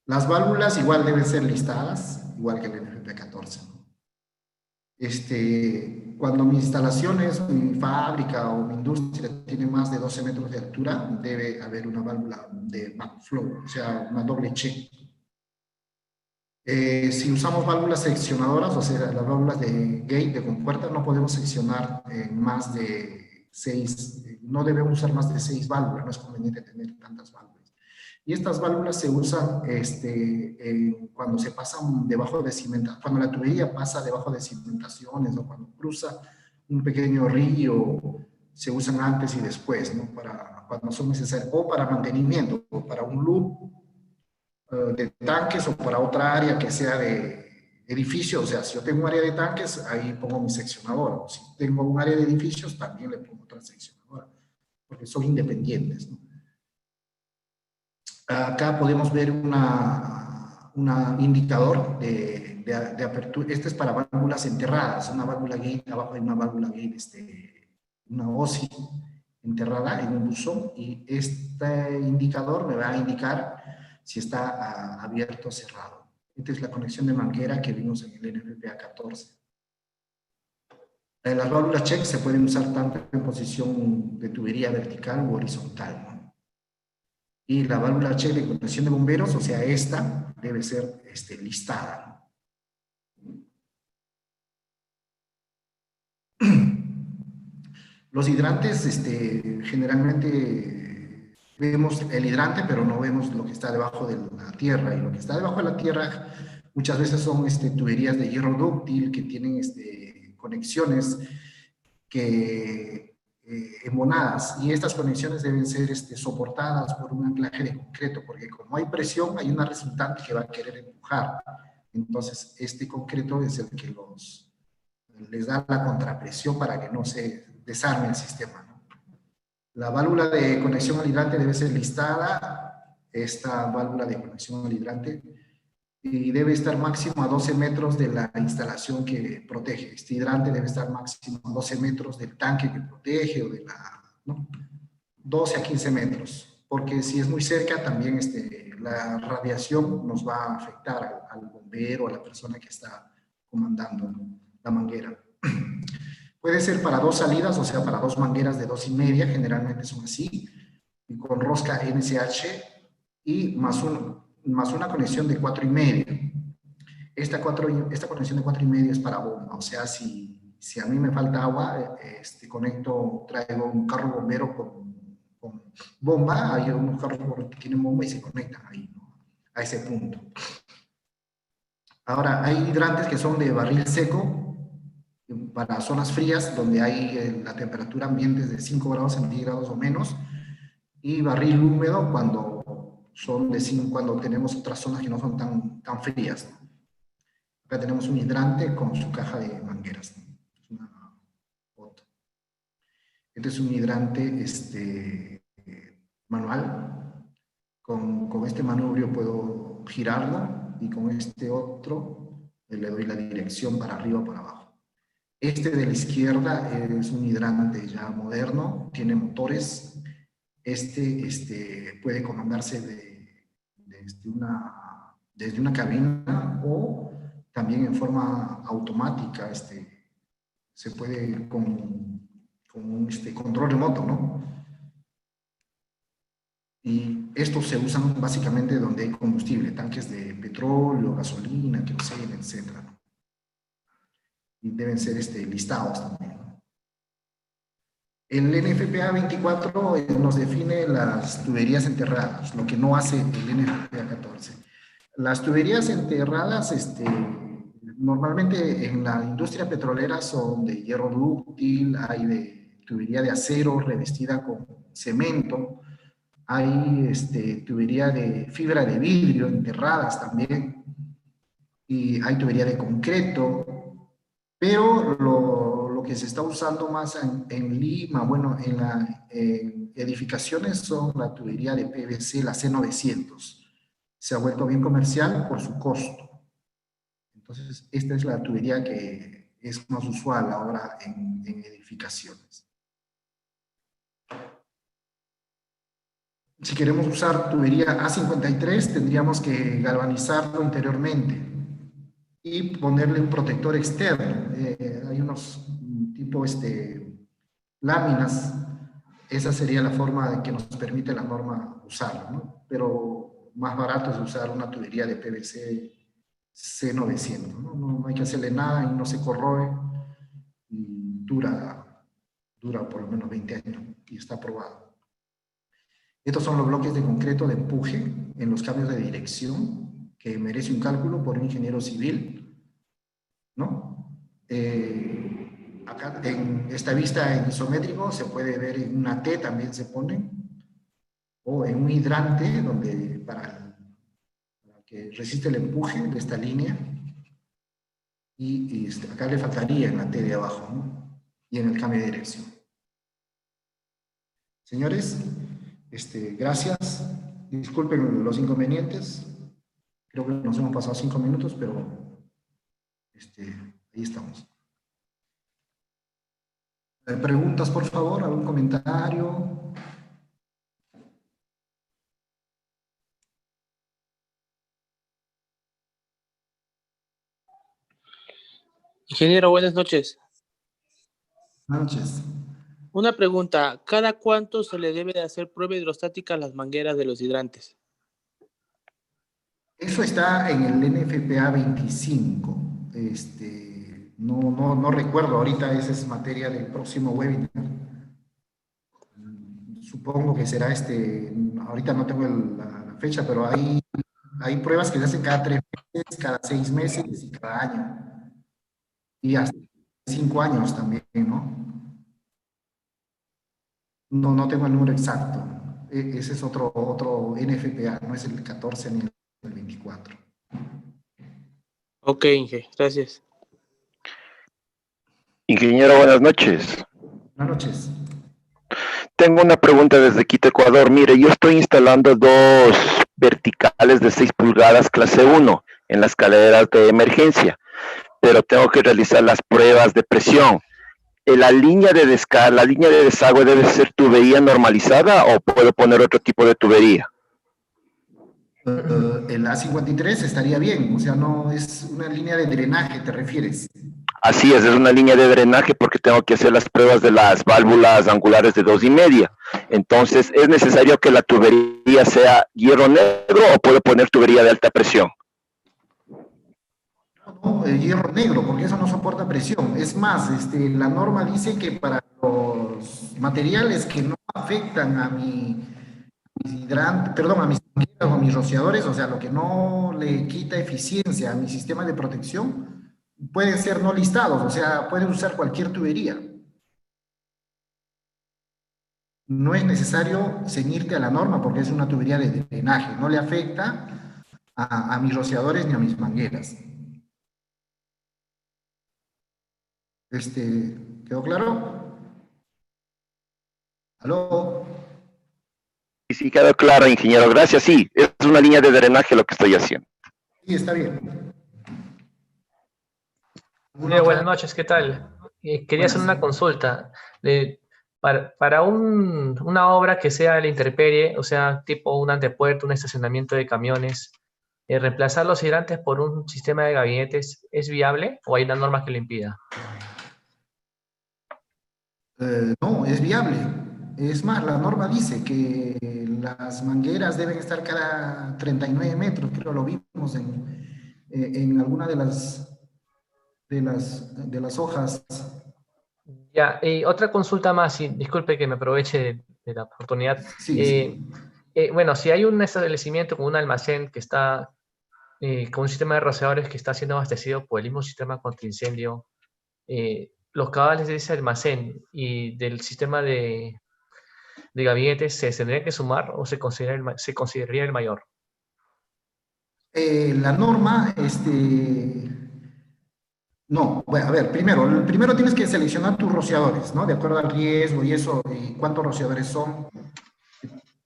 Las válvulas igual deben ser listadas, igual que el NFPA 14, ¿no? Cuando mi instalaciones, mi fábrica o mi industria tiene más de 12 metros de altura, debe haber una válvula de backflow, o sea, una doble check. Si usamos válvulas seccionadoras, o sea, las válvulas de gate, de compuerta, no podemos seccionar más de 6, no debemos usar más de 6 válvulas, no es conveniente tener tantas válvulas. Y estas válvulas se usan cuando se pasan debajo de cimentaciones, cuando la tubería pasa debajo de cimentaciones, o cuando cruza un pequeño río, se usan antes y después, ¿no? Para cuando son necesarias, o para mantenimiento, o para un loop de tanques, o para otra área que sea de edificios. O sea, si yo tengo un área de tanques, ahí pongo mi seccionadora. Si tengo un área de edificios, también le pongo otra seccionadora, porque son independientes, ¿no? Acá podemos ver un indicador de apertura. Este es para válvulas enterradas, una válvula gate, abajo hay una válvula gate, una OSI enterrada en un buzón, y este indicador me va a indicar si está abierto o cerrado. Esta es la conexión de manguera que vimos en el NFPA 14. Las válvulas check se pueden usar tanto en posición de tubería vertical u horizontal, ¿no? Y la válvula check de contención de bomberos, o sea, esta debe ser listada, ¿no? Los hidrantes, generalmente vemos el hidrante, pero no vemos lo que está debajo de la tierra. Y lo que está debajo de la tierra muchas veces son tuberías de hierro dúctil que tienen conexiones embonadas, y estas conexiones deben ser soportadas por un anclaje de concreto, porque como hay presión, hay una resultante que va a querer empujar. Entonces, este concreto es el que les da la contrapresión para que no se desarme el sistema, ¿no? La válvula de conexión al hidrante debe ser listada, esta válvula de conexión al hidrante, y debe estar máximo a 12 metros de la instalación que protege. Este hidrante debe estar máximo a 12 metros del tanque que protege, o de ¿no? 12 a 15 metros, porque si es muy cerca también la radiación nos va a afectar al bombero, a la persona que está comandando, ¿no?, la manguera. Puede ser para 2 salidas, o sea, para 2 mangueras de 2,5, generalmente son así, y con rosca NSH, y más una conexión de 4,5. Esta conexión de 4,5 es para bomba, o sea, si a mí me falta agua, traigo un carro bombero con bomba. Hay unos carros que tienen bomba y se conectan ahí, ¿no?, a ese punto. Ahora, hay hidrantes que son de barril seco para zonas frías donde hay la temperatura ambiente es de 5 grados centígrados o menos, y barril húmedo cuando cuando tenemos otras zonas que no son tan frías. Acá tenemos un hidrante con su caja de mangueras. Es una foto. Este es un hidrante manual. Con este manubrio puedo girarlo y con este otro le doy la dirección para arriba o para abajo. Este de la izquierda es un hidrante ya moderno, tiene motores. Puede comandarse desde una cabina o también en forma automática. Se puede con un control remoto, ¿no? Y estos se usan básicamente donde hay combustible, tanques de petróleo, gasolina, queroseno, etc. Y deben ser listados también, ¿no? El NFPA 24 nos define las tuberías enterradas, lo que no hace el NFPA 14. Las tuberías enterradas, normalmente en la industria petrolera son de hierro dúctil, hay de tubería de acero revestida con cemento, hay tubería de fibra de vidrio enterradas también, y hay tubería de concreto, pero lo que se está usando más en Lima, bueno, en edificaciones son la tubería de PVC, la C900. Se ha vuelto bien comercial por su costo. Entonces, esta es la tubería que es más usual ahora en edificaciones. Si queremos usar tubería A53, tendríamos que galvanizarlo interiormente y ponerle un protector externo. Hay unos tipo láminas. Esa sería la forma de que nos permite la norma usarlo, ¿no? Pero más barato es usar una tubería de PVC C900, ¿no? No hay que hacerle nada y no se corroe y dura por lo menos 20 años y está aprobado. Estos son los bloques de concreto de empuje en los cambios de dirección que merece un cálculo por un ingeniero civil, ¿no? Acá en esta vista en isométrico se puede ver en una T también se pone, o en un hidrante donde para que resiste el empuje de esta línea, y acá le faltaría en la T de abajo, ¿no? Y en el cambio de dirección. Señores, gracias. Disculpen los inconvenientes. Creo que nos hemos pasado 5 minutos, pero ahí estamos. ¿Preguntas, por favor? ¿Algún comentario? Ingeniero, buenas noches. Buenas noches. Una pregunta, ¿cada cuánto se le debe de hacer prueba hidrostática a las mangueras de los hidrantes? Eso está en el NFPA 25. No recuerdo ahorita, esa es materia del próximo webinar. Supongo que será ahorita no tengo la fecha, pero hay pruebas que se hacen cada 3 meses, cada 6 meses y cada año. Y hasta 5 años también, ¿no? No tengo el número exacto. Ese es otro NFPA, no es el 14 ni el 24. Ok, Inge, gracias. Ingeniero, buenas noches. Buenas noches. Tengo una pregunta desde Quito, Ecuador. Mire, yo estoy instalando 2 verticales de 6 pulgadas clase 1 en las escaleras de emergencia, pero tengo que realizar las pruebas de presión. ¿La línea de desagüe debe ser tubería normalizada o puedo poner otro tipo de tubería? El A53 estaría bien, o sea, no es una línea de drenaje, ¿te refieres? Así es una línea de drenaje porque tengo que hacer las pruebas de las válvulas angulares de 2,5. Entonces, ¿es necesario que la tubería sea hierro negro o puedo poner tubería de alta presión? No, hierro negro, porque eso no soporta presión. Es más, la norma dice que para los materiales que no afectan a mis mangueras o mis rociadores, o sea, lo que no le quita eficiencia a mi sistema de protección, pueden ser no listados, o sea, puedes usar cualquier tubería. No es necesario ceñirte a la norma porque es una tubería de drenaje, no le afecta a mis rociadores ni a mis mangueras. ¿Quedó claro? ¿Aló? Y sí, quedó claro, ingeniero. Gracias, sí. Es una línea de drenaje lo que estoy haciendo. Sí, está bien. Buenas noches, ¿qué tal? Quería hacer una consulta. Para una obra que sea a la intemperie, o sea, tipo un antepuerto, un estacionamiento de camiones, ¿reemplazar los hidrantes por un sistema de gabinetes es viable o hay una norma que lo impida? No, es viable. Es más, la norma dice que las mangueras deben estar cada 39 metros, creo lo vimos en alguna de las hojas. Ya, y otra consulta más, y disculpe que me aproveche de la oportunidad. Sí, sí. Bueno, si hay un establecimiento con un almacén que está con un sistema de rociadores que está siendo abastecido por el mismo sistema contra incendio, los cabales de ese almacén y del sistema de gabinetes se tendrían que sumar o se consideraría el mayor. La norma, no, bueno, a ver, primero tienes que seleccionar tus rociadores, ¿no? De acuerdo al riesgo y eso, y cuántos rociadores son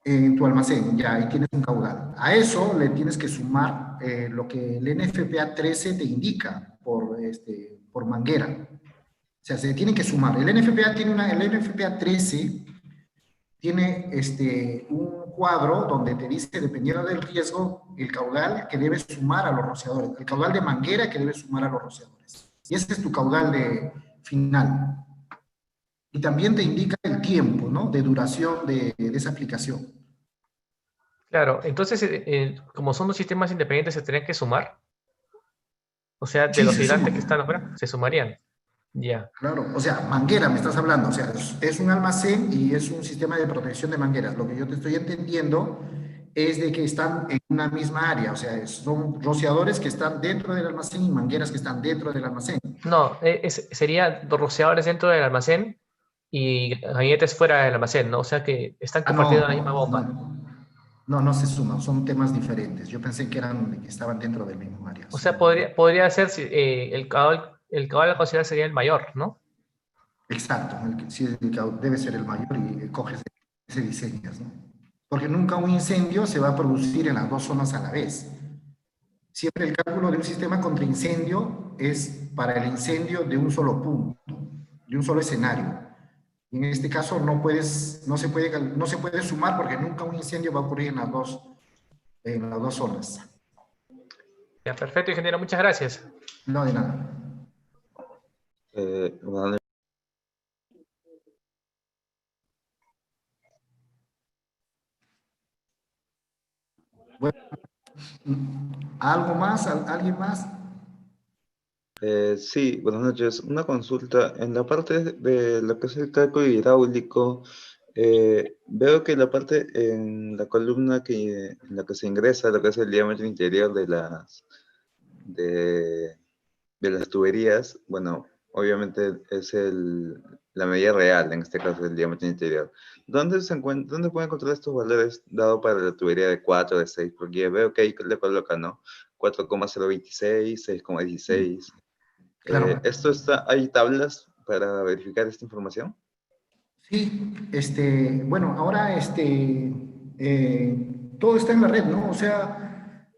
en tu almacén, ya, ahí tienes un caudal. A eso le tienes que sumar lo que el NFPA 13 te indica por manguera. O sea, se tiene que sumar. El NFPA 13 tiene un cuadro donde te dice, dependiendo del riesgo, el caudal que debes sumar a los rociadores, el caudal de manguera que debes sumar a los rociadores. Y ese es tu caudal final. Y también te indica el tiempo, ¿no? De duración de esa aplicación. Claro, entonces, como son dos sistemas independientes, ¿se tendrían que sumar? O sea, de Sí, los se hidrantes que suma. están afuera, se sumarían. Ya. Claro, o sea, manguera me estás hablando, o sea, es un almacén y es un sistema de protección de mangueras. Lo que yo te estoy entendiendo es de que están en una misma área, o sea, son rociadores que están dentro del almacén y mangueras que están dentro del almacén. No, sería dos rociadores dentro del almacén y gabinetes fuera del almacén, ¿no? O sea que están Ah, no, compartiendo la misma bomba. no se suman, son temas diferentes. Yo pensé que estaban dentro del mismo área. O sea, podría ser el caudal a considerar sería el mayor, ¿no? Exacto, sí, debe ser el mayor y coges ese diseñas, ¿no? Porque nunca un incendio se va a producir en las dos zonas a la vez. Siempre el cálculo de un sistema contra incendio es para el incendio de un solo punto, de un solo escenario. Y en este caso no se puede sumar porque nunca un incendio va a ocurrir en las dos zonas. Ya, perfecto, ingeniero, muchas gracias. No, de nada. Bueno, Bueno, ¿algo más? ¿Alguien más? sí, buenas noches. Una consulta. En la parte de lo que es el cálculo hidráulico, veo que la parte en la columna en la que se ingresa lo que es el diámetro interior de, de las tuberías, bueno, obviamente es la medida real, en este caso el diámetro interior. ¿Dónde pueden encontrar estos valores dado para la tubería de 4, de 6? Porque ya veo que ahí le colocan, ¿no? 4,026, 6,16. Claro. ¿Hay tablas para verificar esta información? Sí, bueno, ahora todo está en la red, ¿no? O sea,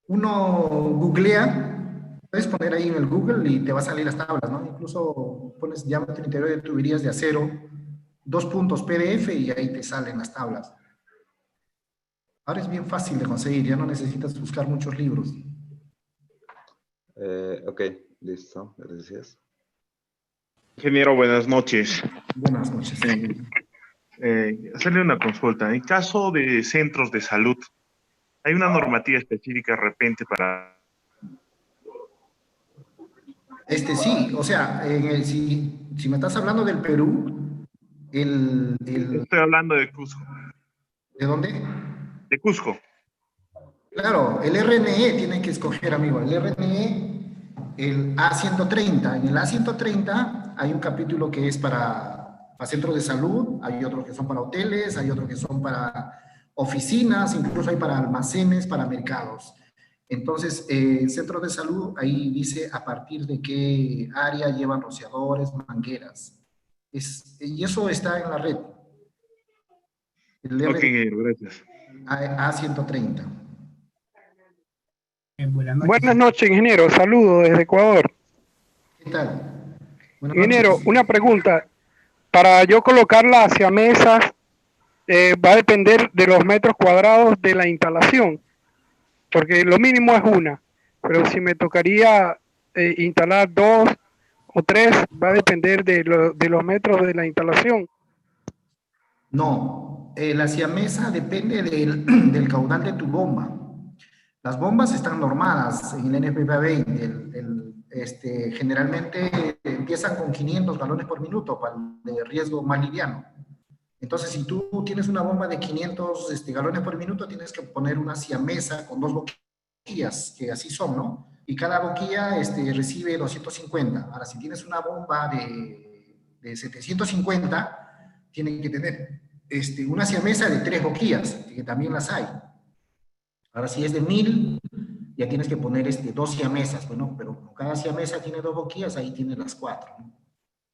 uno googlea, puedes poner ahí en el Google y te va a salir las tablas, ¿no? Incluso pones diámetro interior de tuberías de acero, 2 puntos PDF y ahí te salen las tablas. Ahora es bien fácil de conseguir, ya no necesitas buscar muchos libros. Ok, listo, gracias. Ingeniero, buenas noches. Buenas noches. Hacerle una consulta. En caso de centros de salud, ¿hay una normativa específica de repente para...? Sí, o sea, si me estás hablando del Perú, Estoy hablando de Cusco. ¿de dónde? De Cusco. Claro, el RNE tiene que escoger, amigo. El RNE, el A130. En el A130 hay un capítulo que es para centros de salud, hay otros que son para hoteles, hay otros que son para oficinas, incluso hay para almacenes, para mercados. Entonces, centros de salud, ahí dice a partir de qué área llevan rociadores, mangueras. Y eso está en la red. El Ok, RNE gracias. A130. Buenas noches, ingeniero. Saludos desde Ecuador. ¿Qué tal? Buenas Ingeniero, noches. una pregunta. Para yo colocarla hacia mesas, va a depender de los metros cuadrados de la instalación, porque lo mínimo es una, pero si me tocaría instalar 2 o 3, va a depender de los metros de la instalación. No, la siamesa depende del caudal de tu bomba. Las bombas están normadas en el NFPA 20. Generalmente empiezan con 500 galones por minuto para el de riesgo más liviano. Entonces, si tú tienes una bomba de 500 galones por minuto, tienes que poner una siamesa con 2 boquillas, que así son, ¿no? Y cada boquilla recibe 250. Ahora, si tienes una bomba de 750, tiene que tener una siamesa de 3 boquillas, que también las hay. Ahora, si es de 1000, ya tienes que poner 2 siamesas, bueno, pero como cada siamesa tiene 2 boquillas, ahí tienes las 4, ¿no?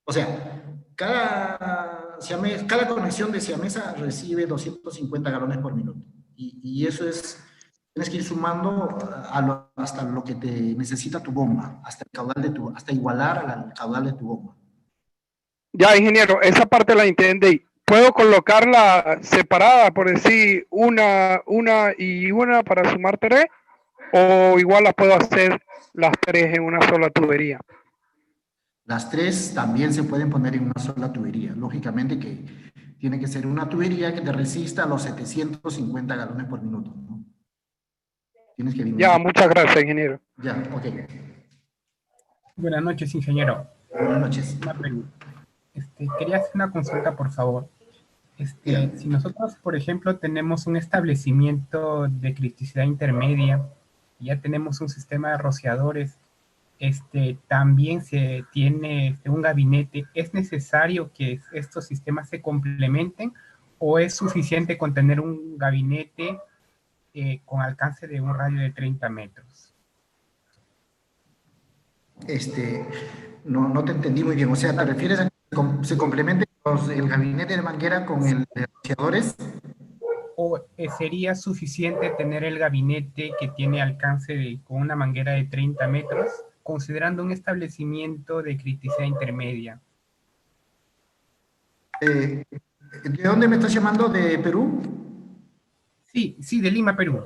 O sea, cada conexión de siamesa recibe 250 galones por minuto. Y eso es, tienes que ir sumando hasta lo que te necesita tu bomba, hasta el caudal de hasta igualar al caudal de tu bomba. Ya, ingeniero, esa parte la entendí. ¿Puedo colocarla separada, por decir, una y una para sumar 3? ¿O igual la puedo hacer las 3 en una sola tubería? Las 3 también se pueden poner en una sola tubería. Lógicamente que tiene que ser una tubería que te resista a los 750 galones por minuto, ¿no? Tienes que Ya, muchas gracias, ingeniero. Ya, ok. Buenas noches, ingeniero. Buenas noches. Una pregunta. Quería hacer una consulta, por favor. Bien. Si nosotros, por ejemplo, tenemos un establecimiento de criticidad intermedia, y ya tenemos un sistema de rociadores, también se tiene un gabinete, ¿es necesario que estos sistemas se complementen o es suficiente con tener un gabinete con alcance de un radio de 30 metros? No te entendí muy bien. O sea, ¿te refieres a que se complemente el gabinete de manguera con el de rociadores? ¿O sería suficiente tener el gabinete que tiene alcance con una manguera de 30 metros, considerando un establecimiento de criticidad intermedia? ¿De dónde me estás llamando? ¿De Perú? Sí, de Lima, Perú.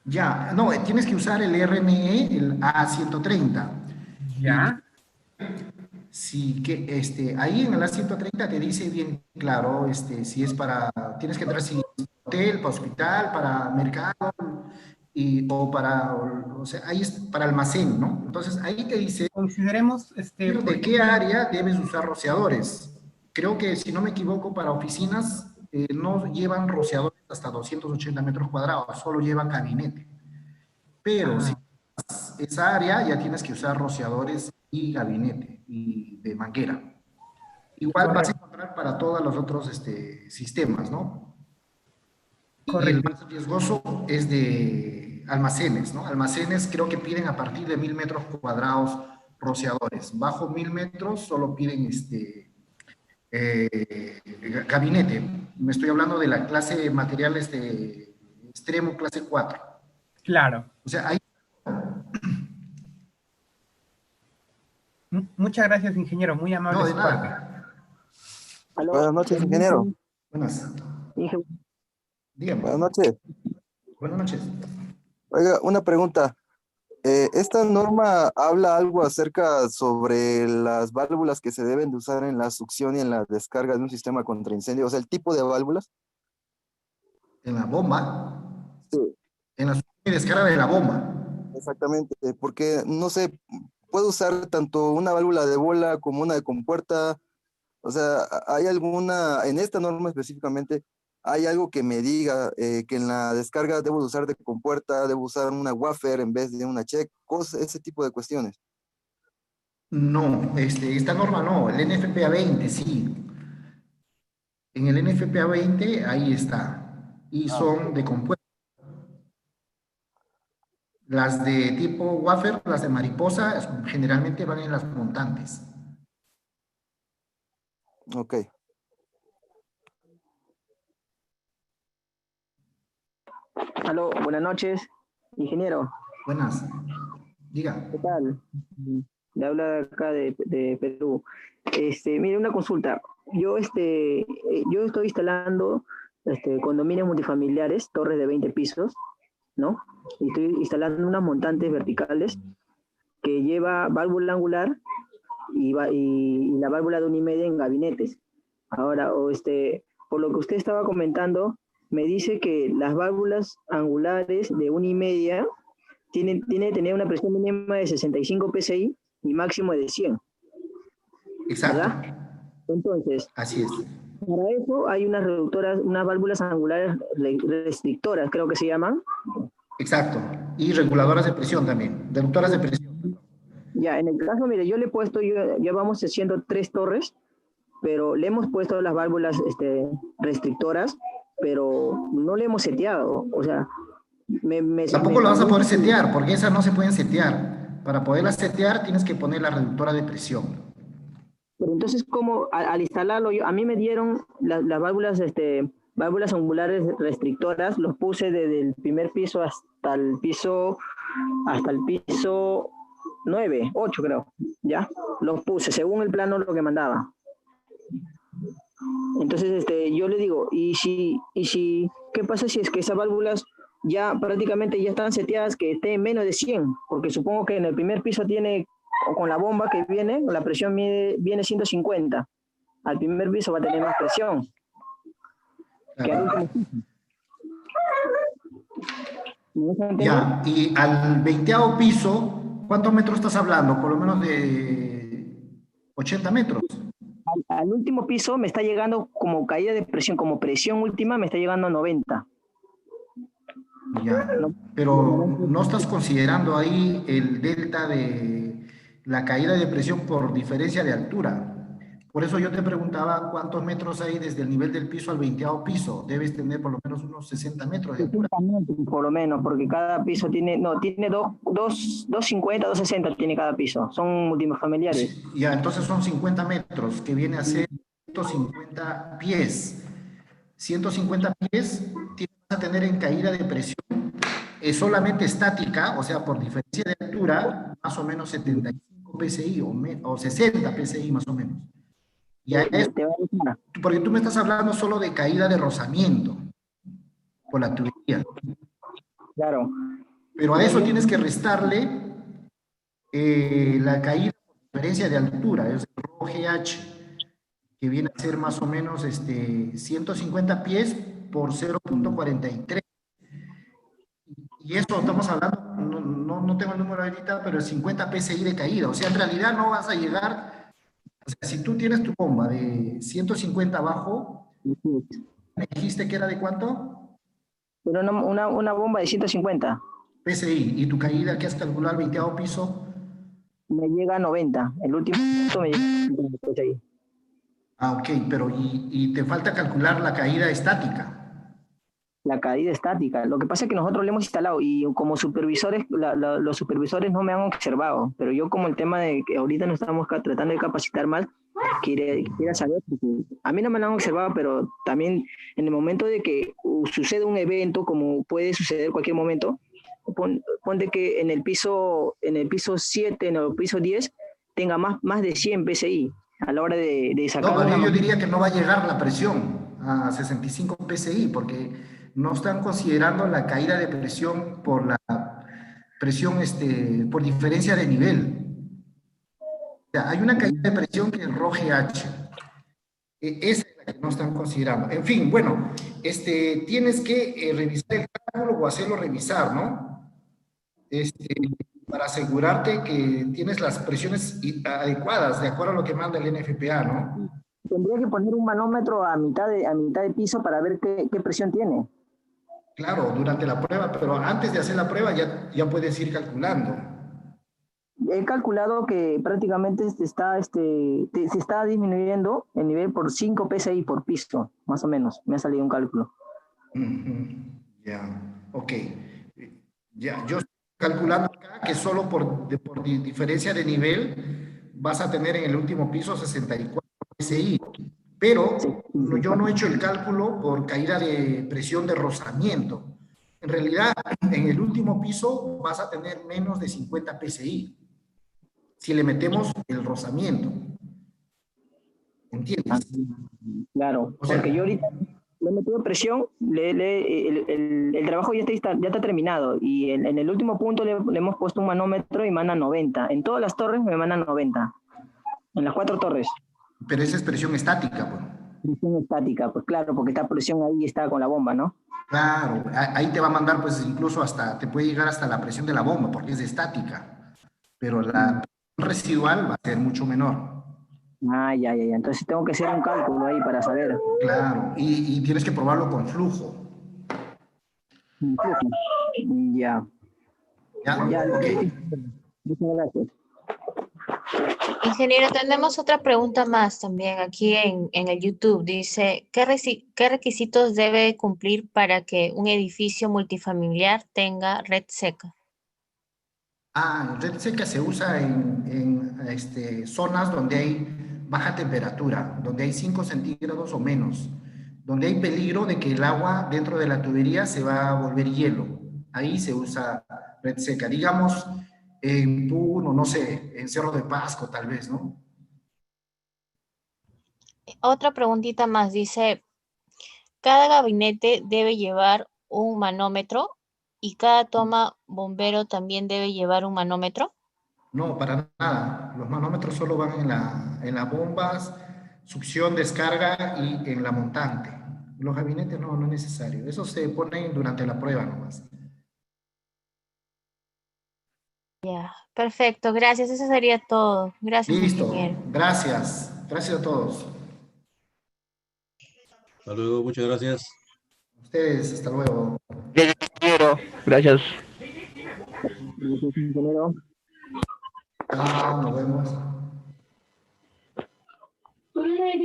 Ya, no, tienes que usar el RNE, el A130. ¿Ya? Sí, que ahí en el A130 te dice bien claro, si es tienes que entrar si es hotel, para hospital, para mercado, o sea, ahí es para almacén, ¿no? Entonces ahí te dice Consideremos, de qué área debes usar rociadores. Creo que, si no me equivoco, para oficinas no llevan rociadores hasta 280 metros cuadrados, solo llevan gabinete. Pero si esa área ya tienes que usar rociadores y gabinete y de manguera. Igual vas a encontrar para todos los otros sistemas, ¿no? Y el más riesgoso es de almacenes, ¿no? Almacenes creo que piden a partir de 1000 metros cuadrados rociadores. Bajo 1000 metros solo piden gabinete. Me estoy hablando de la clase de materiales de extremo, clase 4. Claro. O sea, hay... Muchas gracias, ingeniero. Muy amable. No, de nada. Buenas noches, ingeniero. Buenas. Dígame. Buenas noches. Buenas noches. Oiga, una pregunta. ¿Esta norma habla algo acerca sobre las válvulas que se deben de usar en la succión y en la descarga de un sistema contra incendio? O sea, el tipo de válvulas. ¿En la bomba? Sí. En la succión y descarga de la bomba. Exactamente, porque, no sé, puedo usar tanto una válvula de bola como una de compuerta. O sea, ¿hay alguna, en esta norma específicamente, hay algo que me diga que en la descarga debo usar de compuerta, debo usar una wafer en vez de una check, ese tipo de cuestiones. No, esta norma no, el NFPA 20 sí. En el NFPA 20 ahí está. Y son de compuerta. Las de tipo wafer, las de mariposa, generalmente van en las montantes. Ok. Aló, buenas noches, ingeniero. Buenas. Diga. ¿Qué tal? Le habla acá de Perú. Mire, una consulta. Yo estoy instalando condominios multifamiliares, torres de 20 pisos, ¿no? Y estoy instalando unas montantes verticales que lleva válvula angular y la válvula de 1,5 en gabinetes. Ahora, por lo que usted estaba comentando, me dice que las válvulas angulares de 1,5 tiene que tener una presión mínima de 65 psi y máximo de 100. Exacto. ¿Verdad? Entonces, así es. Para eso hay unas reductoras, unas válvulas angulares restrictoras, creo que se llaman. Exacto. Y reguladoras de presión también, reductoras de presión. Ya, en el caso, mire, yo le he puesto, ya vamos haciendo 3 torres, pero le hemos puesto las válvulas restrictoras, pero no le hemos seteado. O sea, tampoco lo vas a poder setear, porque esas no se pueden setear. Para poderlas setear tienes que poner la reductora de presión. Pero entonces, ¿cómo al instalarlo a mí me dieron las válvulas, válvulas angulares restrictoras, los puse desde el primer piso hasta el piso 9, 8 creo, ¿ya? Los puse según el plano lo que mandaba. Entonces, yo le digo, ¿qué pasa si es que esas válvulas ya prácticamente ya están seteadas que estén menos de 100? Porque supongo que en el primer piso tiene, con la bomba que viene, la presión viene 150. Al primer piso va a tener más presión. Que al último piso. Ya, y al 20º piso, ¿cuántos metros estás hablando? Por lo menos de 80 metros. Al último piso me está llegando como caída de presión, como presión última me está llegando a 90. Ya, pero no estás considerando ahí el delta de la caída de presión por diferencia de altura. Por eso yo te preguntaba cuántos metros hay desde el nivel del piso al 20º piso. Debes tener por lo menos unos 60 metros de altura. Por lo menos, porque cada piso tiene 250, 260 tiene cada piso. Son multifamiliares. Sí, ya, entonces son 50 metros, que viene a ser 150 pies. 150 pies vas a tener en caída de presión solamente estática, o sea, por diferencia de altura, más o menos 75 psi o 60 psi más o menos. Ya es, porque tú me estás hablando solo de caída de rozamiento por la tubería. Claro. Pero a eso tienes que restarle la caída por diferencia de altura, es el ROGH, que viene a ser más o menos 150 pies por 0.43. Y eso estamos hablando, no tengo el número ahorita, pero es 50 psi de caída. O sea, en realidad no vas a llegar, o sea, si tú tienes tu bomba de 150 abajo, ¿me dijiste que era de cuánto? Pero una bomba de 150. PSI, ¿y tu caída que has calculado al 20º piso? Me llega a 90, el último punto me llega a PSI. Ah, ok, pero y te falta calcular la caída estática. La caída estática. Lo que pasa es que nosotros lo hemos instalado y como supervisores, los supervisores no me han observado, pero yo como el tema de que ahorita nos estamos tratando de capacitar más, quería saber, porque a mí no me lo han observado, pero también en el momento de que sucede un evento, como puede suceder en cualquier momento, ponte que en el piso 7, en el piso 10, tenga más de 100 PSI a la hora de sacar. No, yo diría que no va a llegar la presión a 65 PSI, porque no están considerando la caída de presión por la presión, por diferencia de nivel. O sea, hay una caída de presión que es ROGH. Esa es la que no están considerando. En fin, bueno, tienes que revisar el cálculo o hacerlo revisar, ¿no? Para asegurarte que tienes las presiones adecuadas, de acuerdo a lo que manda el NFPA, ¿no? tendría que poner un manómetro a mitad de piso para ver qué presión tiene. Claro, durante la prueba, pero antes de hacer la prueba ya puedes ir calculando. He calculado que prácticamente se está disminuyendo el nivel por 5 PSI por piso, más o menos. Me ha salido un cálculo. Ya, ok. Ya, yo estoy calculando acá que solo por diferencia de nivel vas a tener en el último piso 64 PSI. Pero yo no he hecho el cálculo por caída de presión de rozamiento. En realidad, en el último piso vas a tener menos de 50 PSI. Si le metemos el rozamiento. ¿Entiendes? Claro, porque yo ahorita le he metido presión, el trabajo ya está terminado y en el último punto le hemos puesto un manómetro y manda 90. En todas las torres me mandan 90. En las 4 torres. Pero esa es presión estática, pues. Presión estática, pues claro, porque esta presión ahí está con la bomba, ¿no? Claro, ahí te va a mandar, pues incluso te puede llegar hasta la presión de la bomba, porque es estática. Pero la presión residual va a ser mucho menor. Ya. Entonces tengo que hacer un cálculo ahí para saber. Claro, y tienes que probarlo con flujo. Ya. Ok. Muchas gracias. Ingeniero, tenemos otra pregunta más también aquí en el YouTube. Dice, ¿qué requisitos debe cumplir para que un edificio multifamiliar tenga red seca? Red seca se usa en zonas donde hay baja temperatura, donde hay 5 centígrados o menos, donde hay peligro de que el agua dentro de la tubería se va a volver hielo. Ahí se usa red seca. Digamos, en Puno, no sé, en Cerro de Pasco tal vez, ¿no? Otra preguntita más. Dice, ¿cada gabinete debe llevar un manómetro y cada toma bombero también debe llevar un manómetro? No, para nada. Los manómetros solo van en las bombas, succión, descarga y en la montante. Los gabinetes no es necesario. Eso se pone durante la prueba nomás. Ya, perfecto. Gracias. Eso sería todo. Gracias, Listo. ingeniero. Gracias. Gracias a todos. Hasta luego, muchas gracias. Ustedes, hasta luego. Gracias. Ingeniero. Chao, nos vemos.